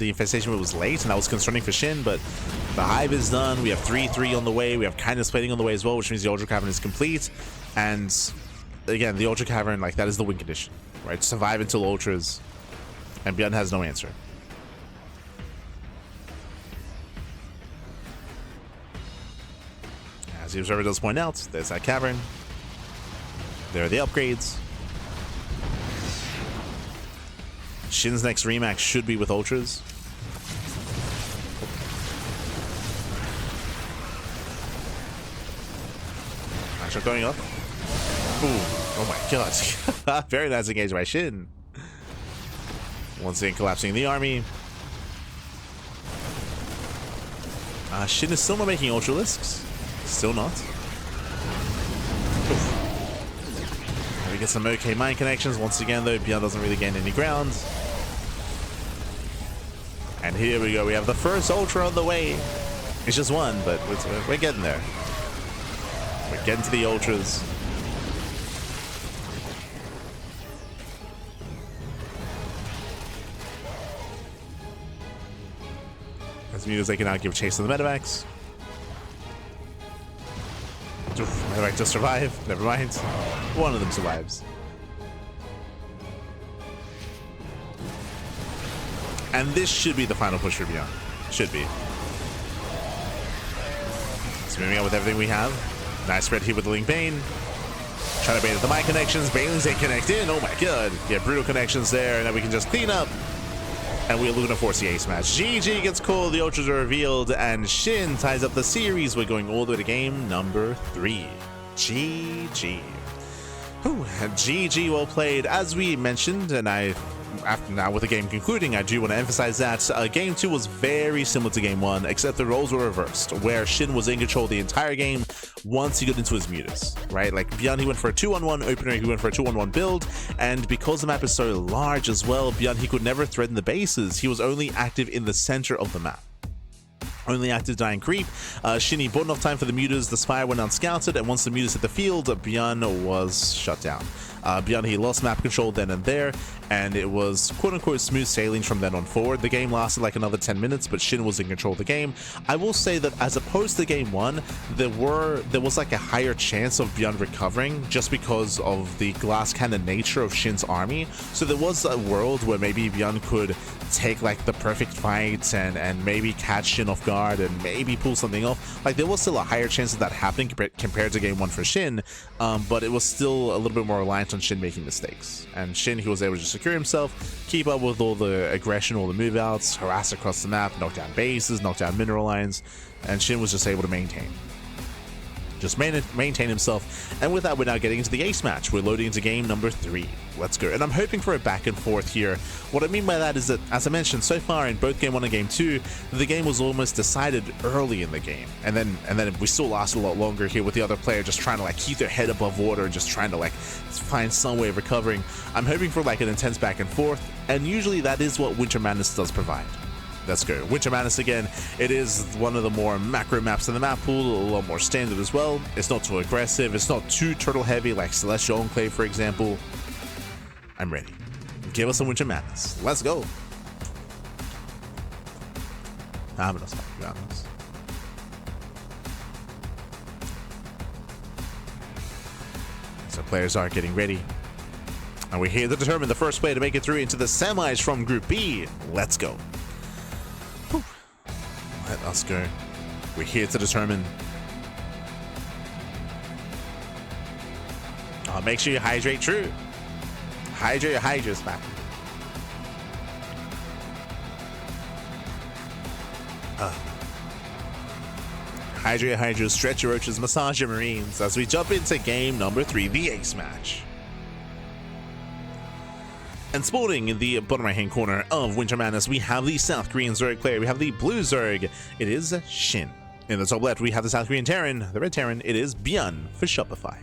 Speaker 2: infestation was late, and that was concerning for SHIN, but the hive is done. We have 3-3 on the way. We have kindness plating on the way as well, which means the Ultra Cavern is complete. And again, the Ultra Cavern, like, that is the win condition, right? Survive until Ultras. And ByuN has no answer. As the observer does point out, there's that cavern. There are the upgrades. SHIN's next remax should be with Ultras. Matchup going up. Ooh, oh my god. Very nice engage by SHIN. Once again collapsing the army. SHIN is still not making Ultralisks. Still not. Oof. We get some okay mine connections. Once again, though, ByuN doesn't really gain any ground. And here we go. We have the first Ultra on the way. It's just one, but we're getting there. We're getting to the Ultras. As mutas, they can now give chase to the medevacs. Medevac just survive. Never mind. One of them survives. And this should be the final push for ByuN. Should be. So moving out with everything we have. Nice spread here with the Ling Bane. Trying to bait at the mine connections. Bailings, they connect in. Oh my god. Yeah, brutal connections there. And then we can just clean up. And we're looking to force the ace match. GG gets called, the Ultras are revealed, and SHIN ties up the series. We're going all the way to game number 3. GG. Whew, GG, well played. As we mentioned, and after now with the game concluding, I do want to emphasize that game 2 was very similar to game 1, except the roles were reversed, where SHIN was in control the entire game once he got into his mutas, right? Like ByuN, he went for a 2-on-1 opener, he went for a 2-on-1 build, and because the map is so large as well, ByuN, he could never threaten the bases. He was only active in the center of the map. Only active dying creep. SHIN, he bought enough time for the mutas. The Spire went unscouted, and once the mutas hit the field, ByuN was shut down. ByuN, he lost map control then and there, and it was quote-unquote smooth sailing from then on forward. The game lasted like another 10 minutes, but SHIN was in control of the game. I will say that as opposed to game one, there was like a higher chance of ByuN recovering just because of the glass cannon nature of SHIN's army. So there was a world where maybe ByuN could take like the perfect fight and maybe catch SHIN off guard and maybe pull something off. Like there was still a higher chance of that happening compared to game one for SHIN, but it was still a little bit more reliant on SHIN making mistakes. And SHIN, he was able to secure himself, keep up with all the aggression, all the move outs, harass across the map, knock down bases, knock down mineral lines, and SHIN was just able to maintain himself. And with that, we're now getting into the ace match. We're loading into game number 3. Let's go. And I'm hoping for a back and forth here. What I mean by that is that, as I mentioned, so far in both game 1 and game 2, the game was almost decided early in the game, and then we still lost a lot longer here with the other player just trying to like keep their head above water and just trying to like find some way of recovering. I'm hoping for like an intense back and forth, and usually that is what Winter Madness does provide. Let's go. Winter Madness again. It is one of the more macro maps in the map pool, a lot more standard as well. It's not too aggressive. It's not too turtle heavy like Celestial Enclave, for example. I'm ready. Give us some Winter Madness. Let's go. Vámonos, vámonos. So players are getting ready. And we're here to determine the first player to make it through into the semis from Group B. Let's go. Let us go. We're here to determine. Oh, make sure you hydrate true. Hydrate your hydras back. Hydrate your hydras, stretch your roaches, massage your marines as we jump into game number 3, the ace match. And sporting in the bottom right-hand corner of Winter Madness, we have the South Korean Zerg player. We have the blue Zerg. It is SHIN. In the top left, we have the South Korean Terran. The red Terran, it is ByuN for Shopify.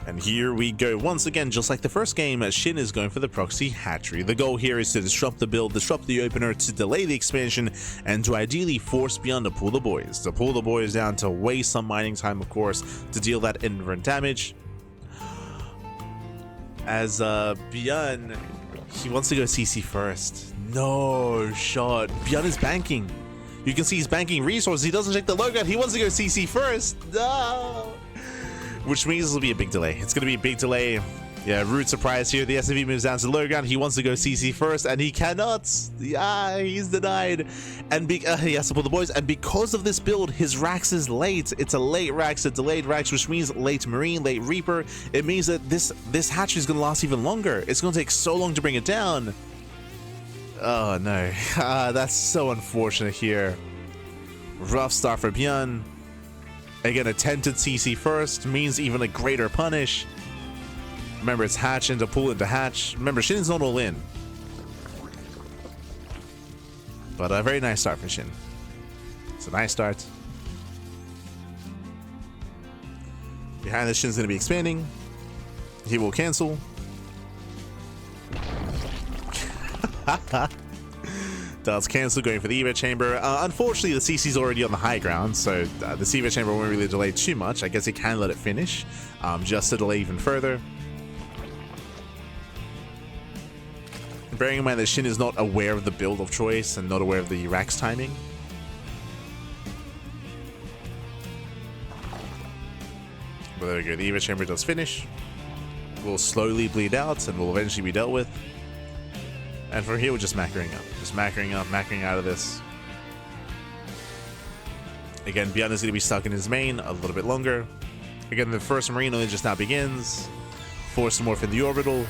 Speaker 2: And here we go. Once again, just like the first game, SHIN is going for the proxy hatchery. The goal here is to disrupt the build, disrupt the opener, to delay the expansion, and to ideally force ByuN to pull the boys. To pull the boys down, to waste some mining time, of course, to deal that invert damage. As ByuN, he wants to go CC first. No shot. ByuN is banking. You can see he's banking resources. He doesn't check the logout. He wants to go CC first. No. Which means this will be a big delay. It's going to be a big delay. Yeah, rude surprise here. The SCV moves down to the low ground. He wants to go CC first, and he cannot. He's denied. And he has to pull the boys. And because of this build, his Rax is late. It's a late Rax, a delayed Rax, which means late Marine, late Reaper. It means that this hatchery is going to last even longer. It's going to take so long to bring it down. Oh, no. That's so unfortunate here. Rough start for ByuN. Again, attempted CC first means even a greater punish. Remember, it's hatch into pull into hatch. Remember, SHIN's not all in. But a very nice start for SHIN. It's a nice start. Behind this, SHIN's going to be expanding. He will cancel. Does cancel, going for the Evo chamber. Unfortunately, the CC's already on the high ground, so the Evo chamber won't really delay too much. I guess he can let it finish, just to delay even further. Bearing in mind that SHIN is not aware of the build of choice and not aware of the Rax timing. But there we go, the Evo chamber does finish. Will slowly bleed out and will eventually be dealt with. And from here, we're just macroing up. Just macroing up, macroing out of this. Again, ByuN is going to be stuck in his main a little bit longer. Again, the first Marine only just now begins. Force to morph in the orbital.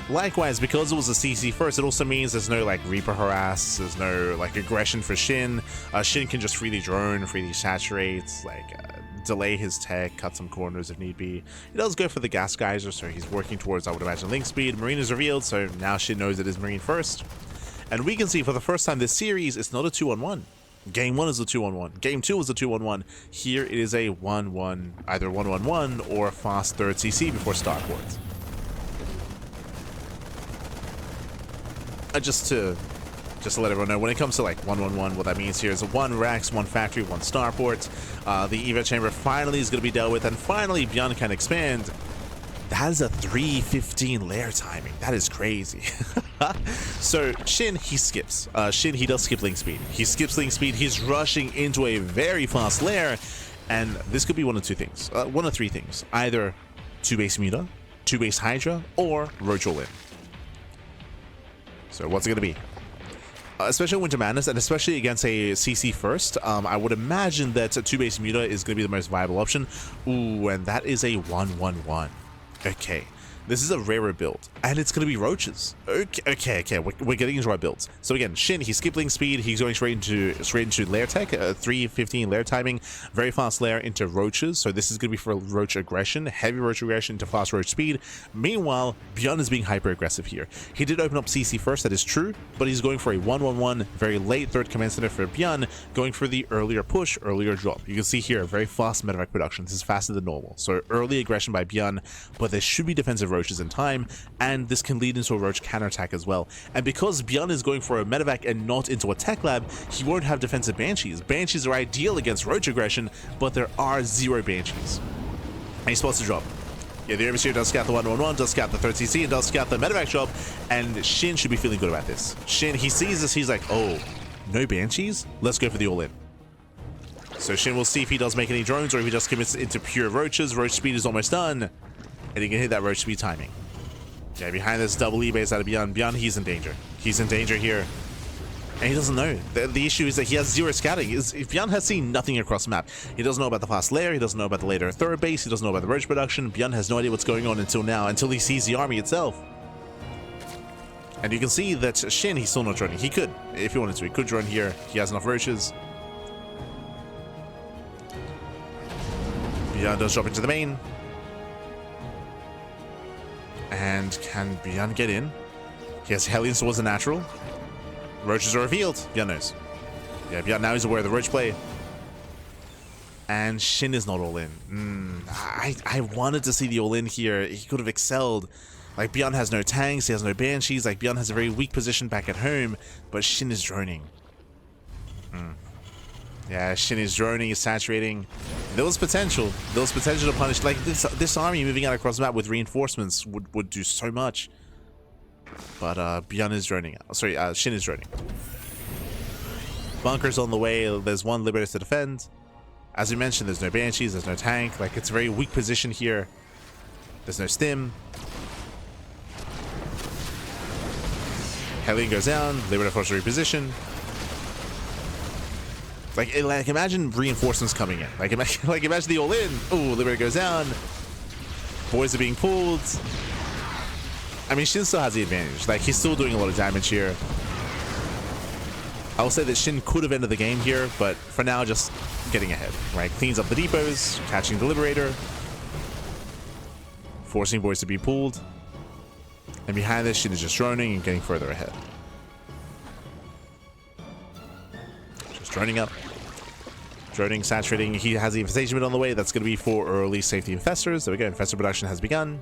Speaker 2: Likewise, because it was a CC first, it also means there's no like Reaper harass, there's no like aggression for SHIN. SHIN can just freely drone, freely saturate, like delay his tech, cut some corners if need be. He does go for the gas geyser, so he's working towards, I would imagine, link speed. Marine is revealed, so now SHIN knows it is Marine first. And we can see for the first time this series, it's not a 2-on-1. Game 1 is a 2-on-1. Game 2 is a 2-on-1. Here it is a 1-1, either 1-on-1 or fast third CC before starport. Just to just to let everyone know, when it comes to like 1-1-1, what that means here is 1 Rex, 1 Factory, 1 Starport. The Evo Chamber finally is going to be dealt with, and finally ByuN can expand. That is a 3:15 lair timing. That is crazy. So SHIN, he skips. SHIN, he does skip link speed. He skips link speed. He's rushing into a very fast lair, and this could be one of 2 things. One of 3 things. Either 2 base Muta, 2 base Hydra, or Roach all in. So what's it going to be? Especially Winter Madness, and especially against a CC first, I would imagine that a 2 base Muta is going to be the most viable option. Ooh, and that is a 1-1-1. Okay, this is a rarer build, and it's going to be roaches. Okay, we're getting into our builds. So again, SHIN, he's skipping speed, he's going straight into lair tech, 3:15 lair timing, very fast lair into roaches. So this is going to be for roach aggression, heavy roach aggression into fast roach speed. Meanwhile, ByuN is being hyper aggressive here. He did open up CC first, that is true, but he's going for a 1-1-1, very late third command center for ByuN, going for the earlier push, earlier drop. You can see here, very fast medevac production. This is faster than normal. So early aggression by ByuN, but there should be defensive roaches in time, and this can lead into a roach counterattack as well. And because ByuN is going for a medevac and not into a tech lab, he won't have defensive banshees. Banshees are ideal against roach aggression, but there are 0 banshees. And he's supposed to drop. Yeah, the overseer does scout the 1-1-1, does scout the third CC, and does scout the medevac drop, and SHIN should be feeling good about this. SHIN, he sees this, he's like, oh, no banshees? Let's go for the all-in. So SHIN will see if he does make any drones, or if he just commits into pure roaches. Roach speed is almost done, and he can hit that roach speed timing. Yeah, behind this double E base out of ByuN. ByuN, he's in danger. He's in danger here. And he doesn't know. The issue is that he has 0 scouting. If ByuN has seen nothing across the map, he doesn't know about the fast lair, he doesn't know about the later third base, he doesn't know about the roach production. ByuN has no idea what's going on until now, until he sees the army itself. And you can see that SHIN, he's still not droning. He could, if he wanted to. He could drone here. He has enough roaches. ByuN does drop into the main. And can ByuN get in? He has Hellions towards the natural. Roaches are revealed. ByuN knows. Yeah, ByuN now is aware of the roach play. And SHIN is not all in. I wanted to see the all in here. He could have excelled. Like, ByuN has no tanks, he has no banshees. Like, ByuN has a very weak position back at home, but SHIN is droning. Yeah, SHIN is droning, is saturating. There was potential. There was potential to punish. Like, this army moving out across the map with reinforcements would do so much. But ByuN is droning. Sorry, SHIN is droning. Bunkers on the way. There's 1 Liberator to defend. As we mentioned, there's no banshees, there's no tank. Like, it's a very weak position here. There's no stim. Hellion goes down. Liberator forced to reposition. Like, imagine reinforcements coming in. Like imagine the all-in. Ooh, Liberator goes down. Boys are being pulled. I mean, SHIN still has the advantage. Like, he's still doing a lot of damage here. I will say that SHIN could have ended the game here, but for now, just getting ahead. Right, cleans up the depots, catching the Liberator, forcing boys to be pulled. And behind this, SHIN is just droning and getting further ahead. Droning up. Droning, saturating. He has the infestation bit on the way. That's going to be for early safety infestors. There we go. Infestor production has begun.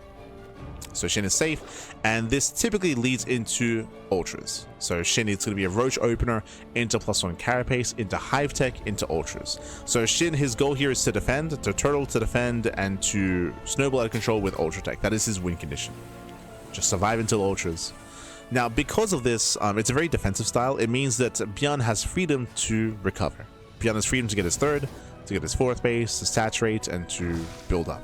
Speaker 2: So SHIN is safe. And this typically leads into ultras. So SHIN is going to be a roach opener into +1 carapace, into hive tech, into ultras. So SHIN, his goal here is to defend, to turtle, to defend, and to snowball out of control with ultra tech. That is his win condition. Just survive until ultras. Now, because of this, it's a very defensive style. It means that ByuN has freedom to recover. ByuN has freedom to get his third, to get his fourth base, to saturate, and to build up.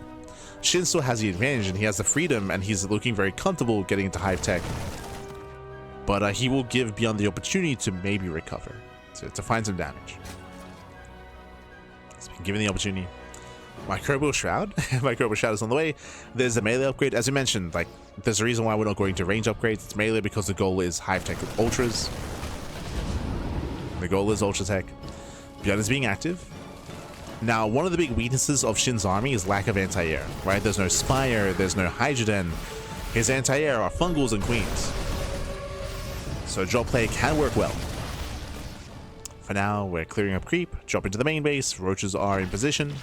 Speaker 2: SHIN still has the advantage, and he has the freedom, and he's looking very comfortable getting into hive tech. But he will give ByuN the opportunity to maybe recover, to find some damage. He's been given the opportunity. Microbial Shroud. Microbial Shroud is on the way. There's a melee upgrade. As we mentioned, like, there's a reason why we're not going to range upgrades. It's melee because the goal is hive tech with ultras. The goal is ultra tech. ByuN is being active. Now, one of the big weaknesses of SHIN's army is lack of anti-air, right? There's no Spire, there's no Hydroden. His anti-air are Fungals and Queens. So drop play can work well. For now, we're clearing up creep, drop into the main base, roaches are in position.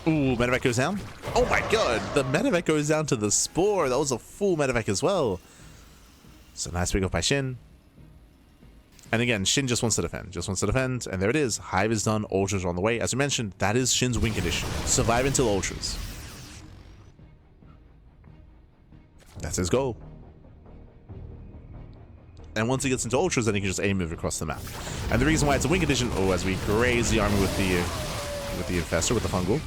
Speaker 2: Ooh, medevac goes down. Oh my god, the medevac goes down to the spore. That was a full medevac as well. So nice pick up by SHIN. And again, Shin just wants to defend, and there it is. Hive is done, Ultras are on the way. As we mentioned, that is Shin's win condition. Survive until Ultras. That's his goal. And once he gets into Ultras, then he can just aim move across the map. And the reason why it's a win condition, as we graze the army with the Infestor, with the Fungal.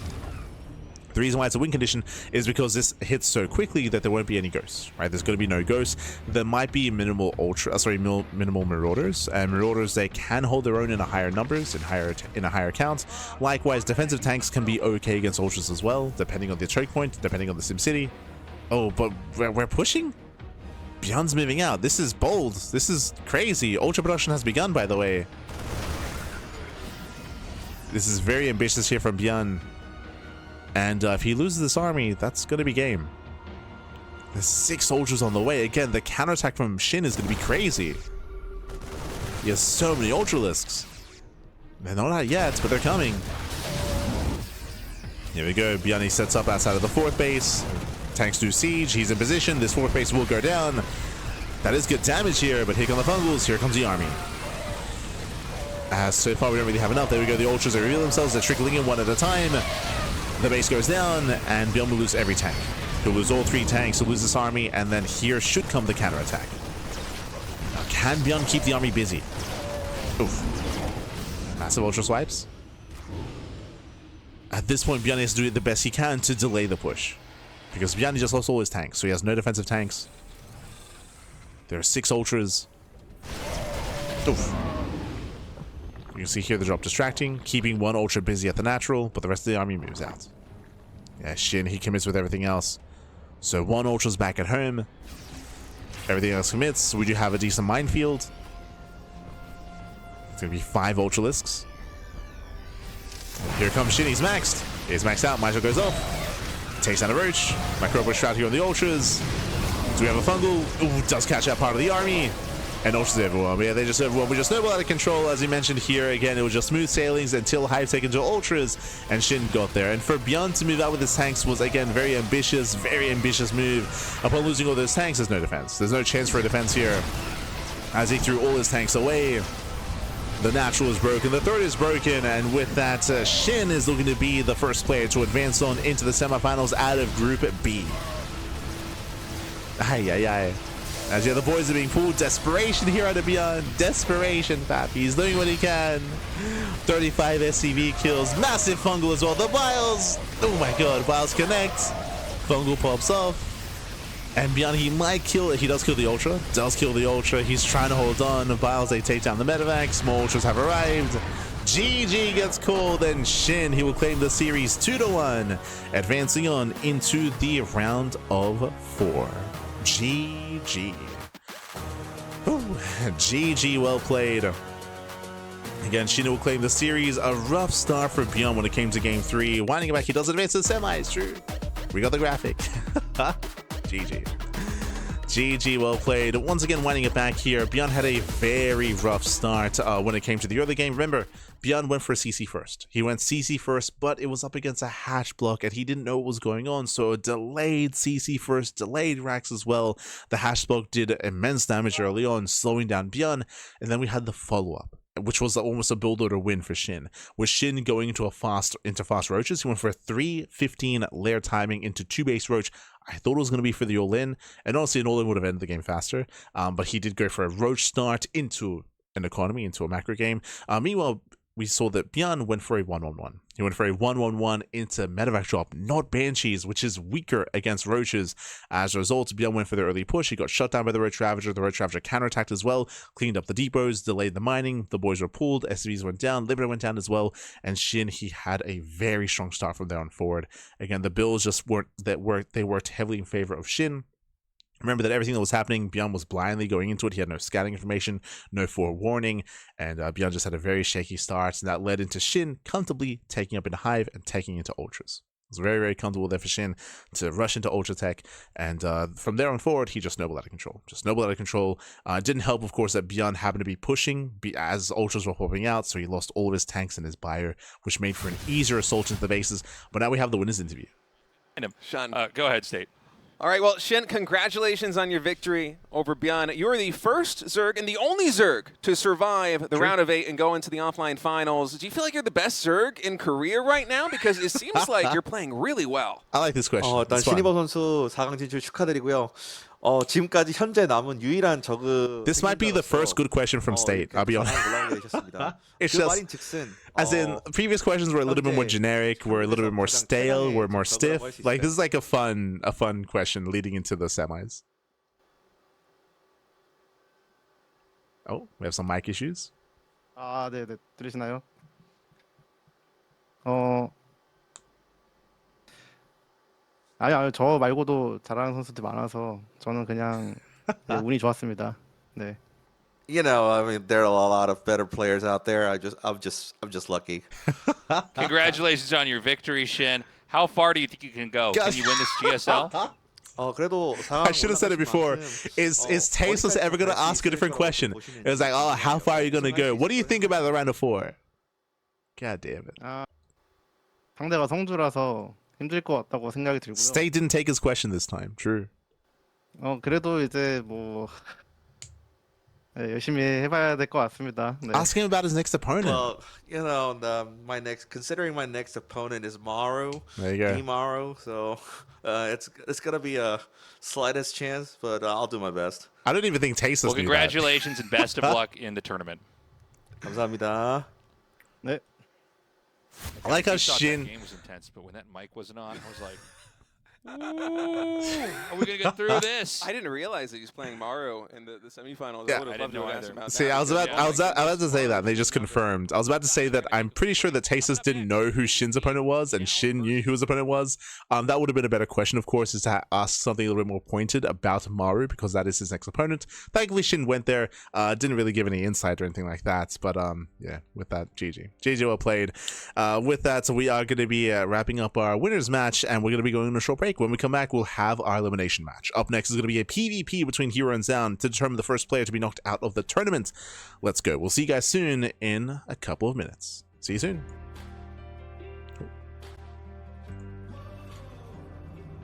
Speaker 2: The reason why it's a win condition is because this hits so quickly that there won't be any ghosts, right? There's going to be no ghosts. There might be minimal minimal Marauders, and Marauders, they can hold their own in a higher numbers, in a higher count. Likewise, defensive tanks can be okay against Ultras as well, depending on the choke point, depending on the SimCity. Oh, but we're pushing? ByuN's moving out. This is bold. This is crazy. Ultra production has begun, by the way. This is very ambitious here from ByuN. And if he loses this army, that's going to be game. There's 6 Ultras on the way. Again, the counterattack from Shin is going to be crazy. He has so many Ultralisks. They're not out yet, but they're coming. Here we go. ByuN sets up outside of the 4th base. Tanks do siege. He's in position. This 4th base will go down. That is good damage here, but here come the Fungals. Here comes the army. So far, we don't really have enough. There we go. The Ultras, they reveal themselves. They're trickling in one at a time. The base goes down, and ByuN will lose every tank. He'll lose all 3 tanks, he'll lose this army, and then here should come the counterattack. Now, can ByuN keep the army busy? Oof. Massive Ultra swipes. At this point, ByuN has to do the best he can to delay the push. Because ByuN just lost all his tanks, so he has no defensive tanks. There are 6 Ultras. Oof. You can see here the drop distracting, keeping 1 Ultra busy at the natural, but the rest of the army moves out. Yeah, Shin, he commits with everything else. So 1 Ultra's back at home. Everything else commits. We do have a decent minefield. It's going to be 5 Ultralisks. Here comes Shin, he's maxed. He's maxed out, Major goes off. Takes down a Roach. Microbush out here on the Ultras. Do we have a Fungal? Ooh, does catch out part of the army. And Ultras everyone. Yeah, they just everyone. We just snowball out of control, as he mentioned here. Again, it was just smooth sailings until Hive taken to Ultras, and Shin got there. And for ByuN to move out with his tanks was, again, very ambitious move. Upon losing all those tanks, there's no defense. There's no chance for a defense here. As he threw all his tanks away, the natural is broken, the 3rd is broken, and with that, Shin is looking to be the first player to advance on into the semifinals out of Group B. Ay. As the other boys are being pulled, desperation here out of ByuN. Desperation, Pappy. He's doing what he can. 35 SCV kills. Massive Fungal as well. The Biles. Oh my god. Biles connect. Fungal pops off. And ByuN, he might kill it. He does kill the Ultra. Does kill the Ultra. He's trying to hold on. Biles, they take down the medevacs. More Ultras have arrived. GG gets called, and Shin, he will claim the series 2-1, advancing on into the round of 4. GG. Ooh, GG, well played. Again, Shin will claim the series. A rough start for ByuN when it came to game 3. Winding it back, he does advance to the semis. True. We got the graphic. GG. GG, well played. Once again, winding it back here. ByuN had a very rough start when it came to the early game. Remember, ByuN went for a CC first. He went CC first, but it was up against a hatch block, and he didn't know what was going on, so a delayed CC first, delayed racks as well. The hatch block did immense damage early on, slowing down ByuN, and then we had the follow-up, which was almost a build order win for Shin. With Shin going into fast roaches, he went for a 3-15 layer timing into 2 base roach. I thought it was going to be for the all-in, and honestly, an all-in would have ended the game faster, but he did go for a roach start into an economy, into a macro game. Meanwhile, we saw that ByuN went for a 1-1-1. He went for a 1-1-1 into medevac drop, not Banshees, which is weaker against roaches. As a result, ByuN went for the early push. He got shut down by the Roach Ravager. The Roach Ravager counterattacked as well, cleaned up the depots, delayed the mining. The boys were pulled. SCVs went down. Libra went down as well. And Shin, he had a very strong start from there on forward. Again, the builds just they worked heavily in favor of Shin. Remember that everything that was happening, ByuN was blindly going into it. He had no scouting information, no forewarning, and ByuN just had a very shaky start, and that led into Shin comfortably taking up into Hive and taking into Ultras. It was very, very comfortable there for Shin to rush into Ultra Tech, and from there on forward, he just snowballed out of control. It didn't help, of course, that ByuN happened to be pushing as Ultras were popping out, so he lost all of his tanks and his Bio, which made for an easier assault into the bases. But now we have the winners interview.
Speaker 3: Sean, go ahead, State.
Speaker 4: All right, well, Shin, congratulations on your victory.
Speaker 3: over ByuN. You're the first Zerg and the only Zerg to survive the round of 8 and go into the offline finals. Do you feel like you're the best Zerg in Korea right now? Because it seems like you're playing really well.
Speaker 2: I like this question.
Speaker 4: 일단
Speaker 2: It's fun.
Speaker 4: 신이버 선수 4강 진출 축하드리고요. 지금까지 현재 남은 유일한 저그
Speaker 2: This might be the first good question from State, I'll be honest. It's
Speaker 4: 그
Speaker 2: just,
Speaker 4: 말인즉슨
Speaker 2: as in, previous questions were a little bit more generic, were a little bit more stale, were more stiff. Like, this is like a fun question leading into the semis. Oh, we have some mic issues.
Speaker 5: 아, 네, 들으시나요? 아니요, 저 말고도 잘하는 선수들 많아서 저는 그냥 네, 운이 좋았습니다. 네.
Speaker 4: You know, I mean, there are a lot of better players out there. I'm just lucky.
Speaker 6: Congratulations on your victory, Shin. How far do you think you can go? Can you win this GSL?
Speaker 4: 그래도
Speaker 2: I should have said it before. Is Tasteless ever going to ask a different question? It was like, oh, how far are you going to go? What do you think about the round of 4? God damn it.
Speaker 5: 상대가 성주라서 힘들 것 같다고 생각이 들고요.
Speaker 2: State didn't take his question this time. True.
Speaker 5: 그래도 이제 뭐 네, 열심히 해봐야 될 것 같습니다. 네.
Speaker 2: Ask him about his next opponent.
Speaker 4: Well, you know, considering my next opponent is Maru,
Speaker 2: There you go.
Speaker 4: Maru, so it's gonna be a slightest chance, but I'll do my best.
Speaker 2: I don't even think Tasteless
Speaker 6: Well,
Speaker 2: knew that.
Speaker 6: congratulations and best of luck in the tournament.
Speaker 4: 감사합니다.
Speaker 5: 네.
Speaker 2: I like how
Speaker 6: I thought
Speaker 2: Shin...
Speaker 6: that game was intense, but when that mic wasn't on, I was like, ooh, are we going to get through this?
Speaker 3: I didn't realize that he was playing Maru in the semifinals.
Speaker 2: Yeah.
Speaker 3: I would have loved to have asked him about
Speaker 2: See,
Speaker 3: that.
Speaker 2: I was about to say that, and they just confirmed. I was about to say that I'm pretty sure that Tasteless didn't know who Shin's opponent was, and Shin knew who his opponent was. That would have been a better question, of course, is to ask something a little bit more pointed about Maru, because that is his next opponent. Thankfully, Shin went there, didn't really give any insight or anything like that, but yeah, with that, GG. GG, well played. With that, we are going to be wrapping up our winners match, and we're going to be going on a short break. When we come back, we'll have our elimination match. Up next is going to be a PvP between Hero and Sound to determine the first player to be knocked out of the tournament. Let's go. We'll see you guys soon in a couple of minutes. See you soon.